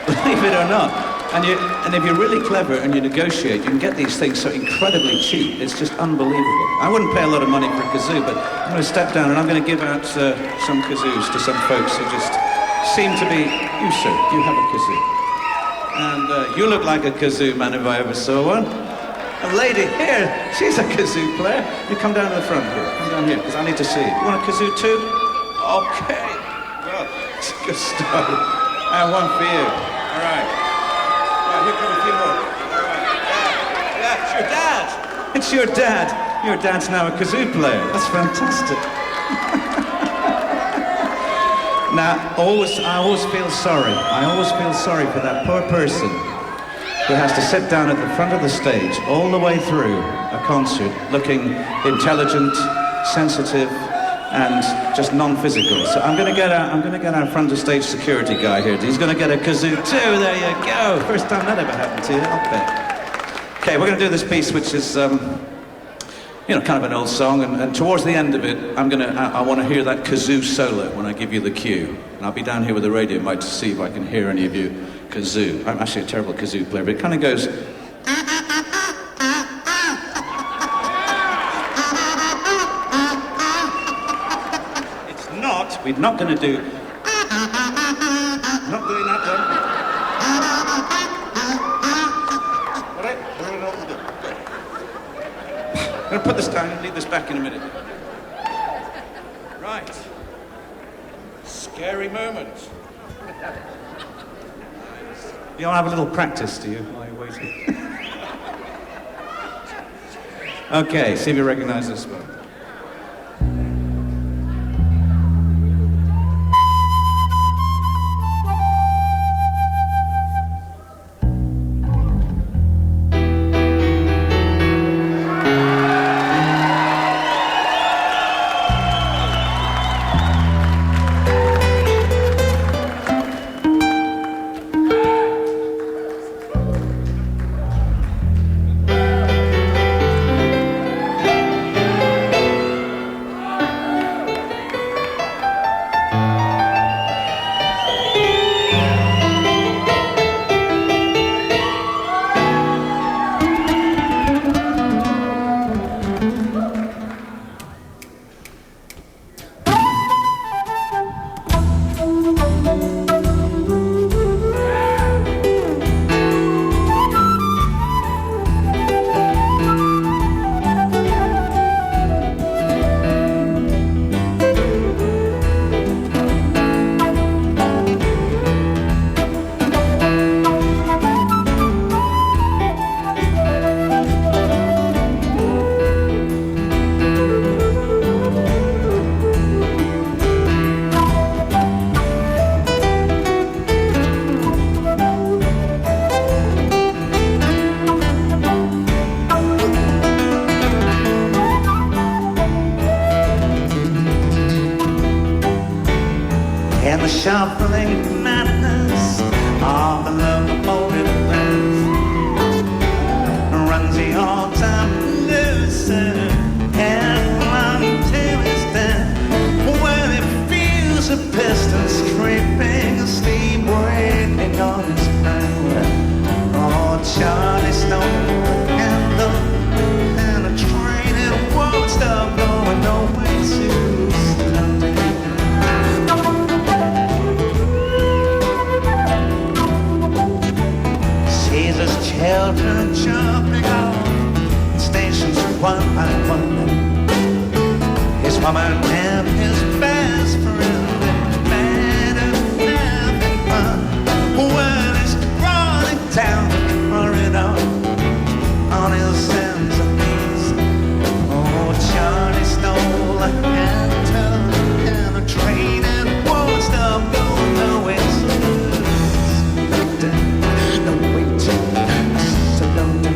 Believe it or not. And if you're really clever and you negotiate, you can get these things so incredibly cheap. It's just unbelievable. I wouldn't pay a lot of money for a kazoo, but I'm going to step down and I'm going to give out some kazoos to some folks who just seem to be. You, sir, you have a kazoo. And you look like a kazoo man if I ever saw one. A lady here, she's a kazoo player. You come down to the front here. Come down here, because I need to see you. You want a kazoo too? Okay. Well, it's a good start. I have one for you. All right. Here come a few more. All right. Yeah, it's your dad. It's your dad. Your dad's now a kazoo player. That's fantastic. Now, I always feel sorry. I always feel sorry for that poor person who has to sit down at the front of the stage all the way through a concert looking intelligent, sensitive, and just non-physical. So I'm going to get our front of stage security guy here. He's going to get a kazoo too. There you go. First time that ever happened to you. I'll bet. Okay, we're going to do this piece, which is, kind of an old song. And towards the end of it, I want to hear that kazoo solo when I give you the cue. And I'll be down here with the radio mic to see if I can hear any of you kazoo. I'm actually a terrible kazoo player, but it kind of goes. We're not going to do. Not doing that one. All right, I'm going to put this down and leave this back in a minute. Right. Scary moment. You all have a little practice, do you, while you're waiting? Okay, see if you recognize this one. the shuffling madness of the locomotive breath runs the all-time loser headlong to his death. When he feels the piston scraping, a steam breaking on his hand. Oh, Charlie Stone, the handle, and a train it won't stop going nowhere to London. Sees his children jumping on stations one by one. His woman and his best friend made a having fun. When he's running down the corridor on his hands and knees, oh, Charlie stole a handle and a train and won't stop going nowhere. No waiting, so London.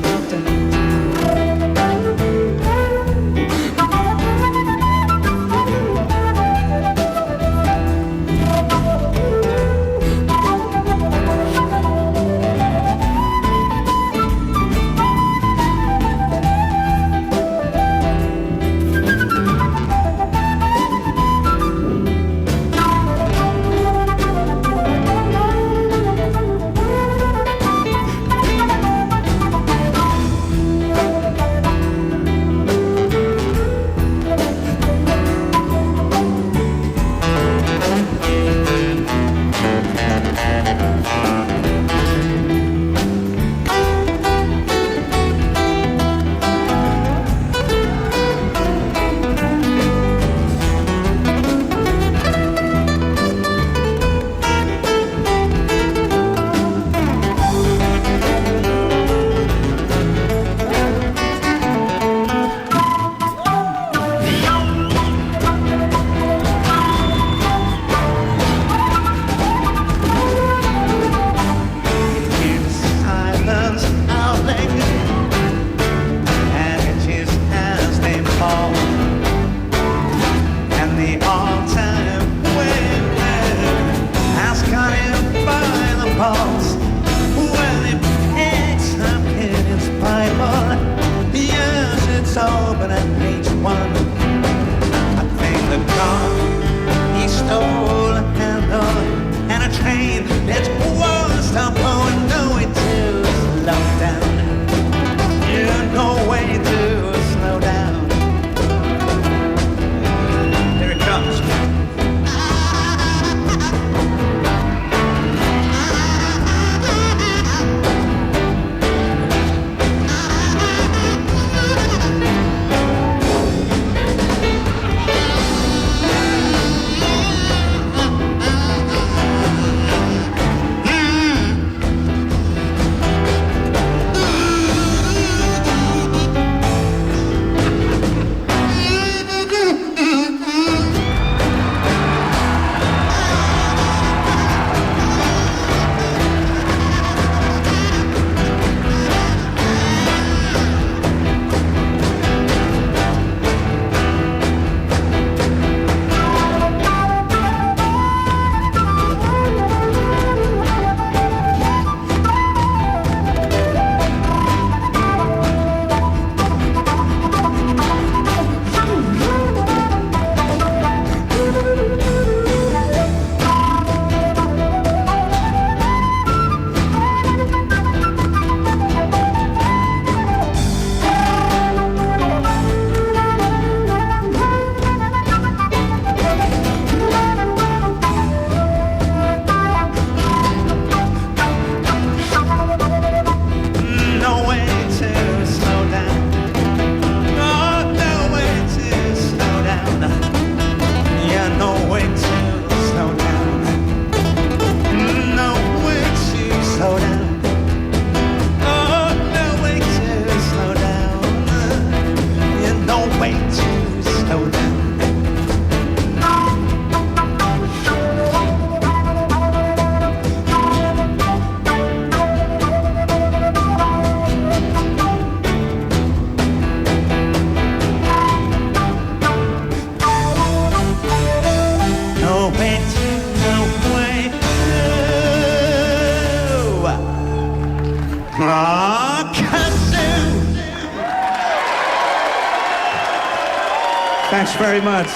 Thanks very much.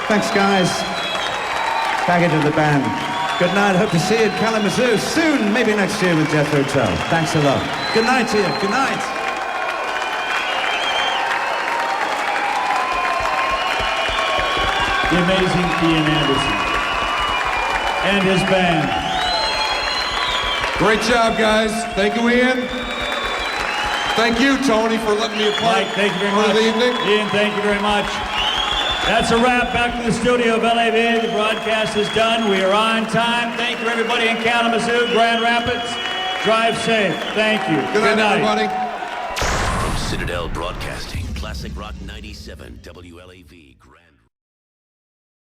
Thanks, guys. Back into the band. Good night. Hope to see you in Kalamazoo soon. Maybe next year with Jeff Hotel. Thanks a lot. Good night to you. Good night. The amazing Ian Anderson and his band. Great job, guys. Thank you, Ian. Thank you, Tony, for letting me apply. Mike, thank you very for much. the evening. Ian, thank you very much. That's a wrap. Back to the studio of WLAV. The broadcast is done. We are on time. Thank you, everybody in Kalamazoo, Grand Rapids. Drive safe. Thank you. Good night, everybody. From Citadel Broadcasting, Classic Rock 97, WLAV, Grand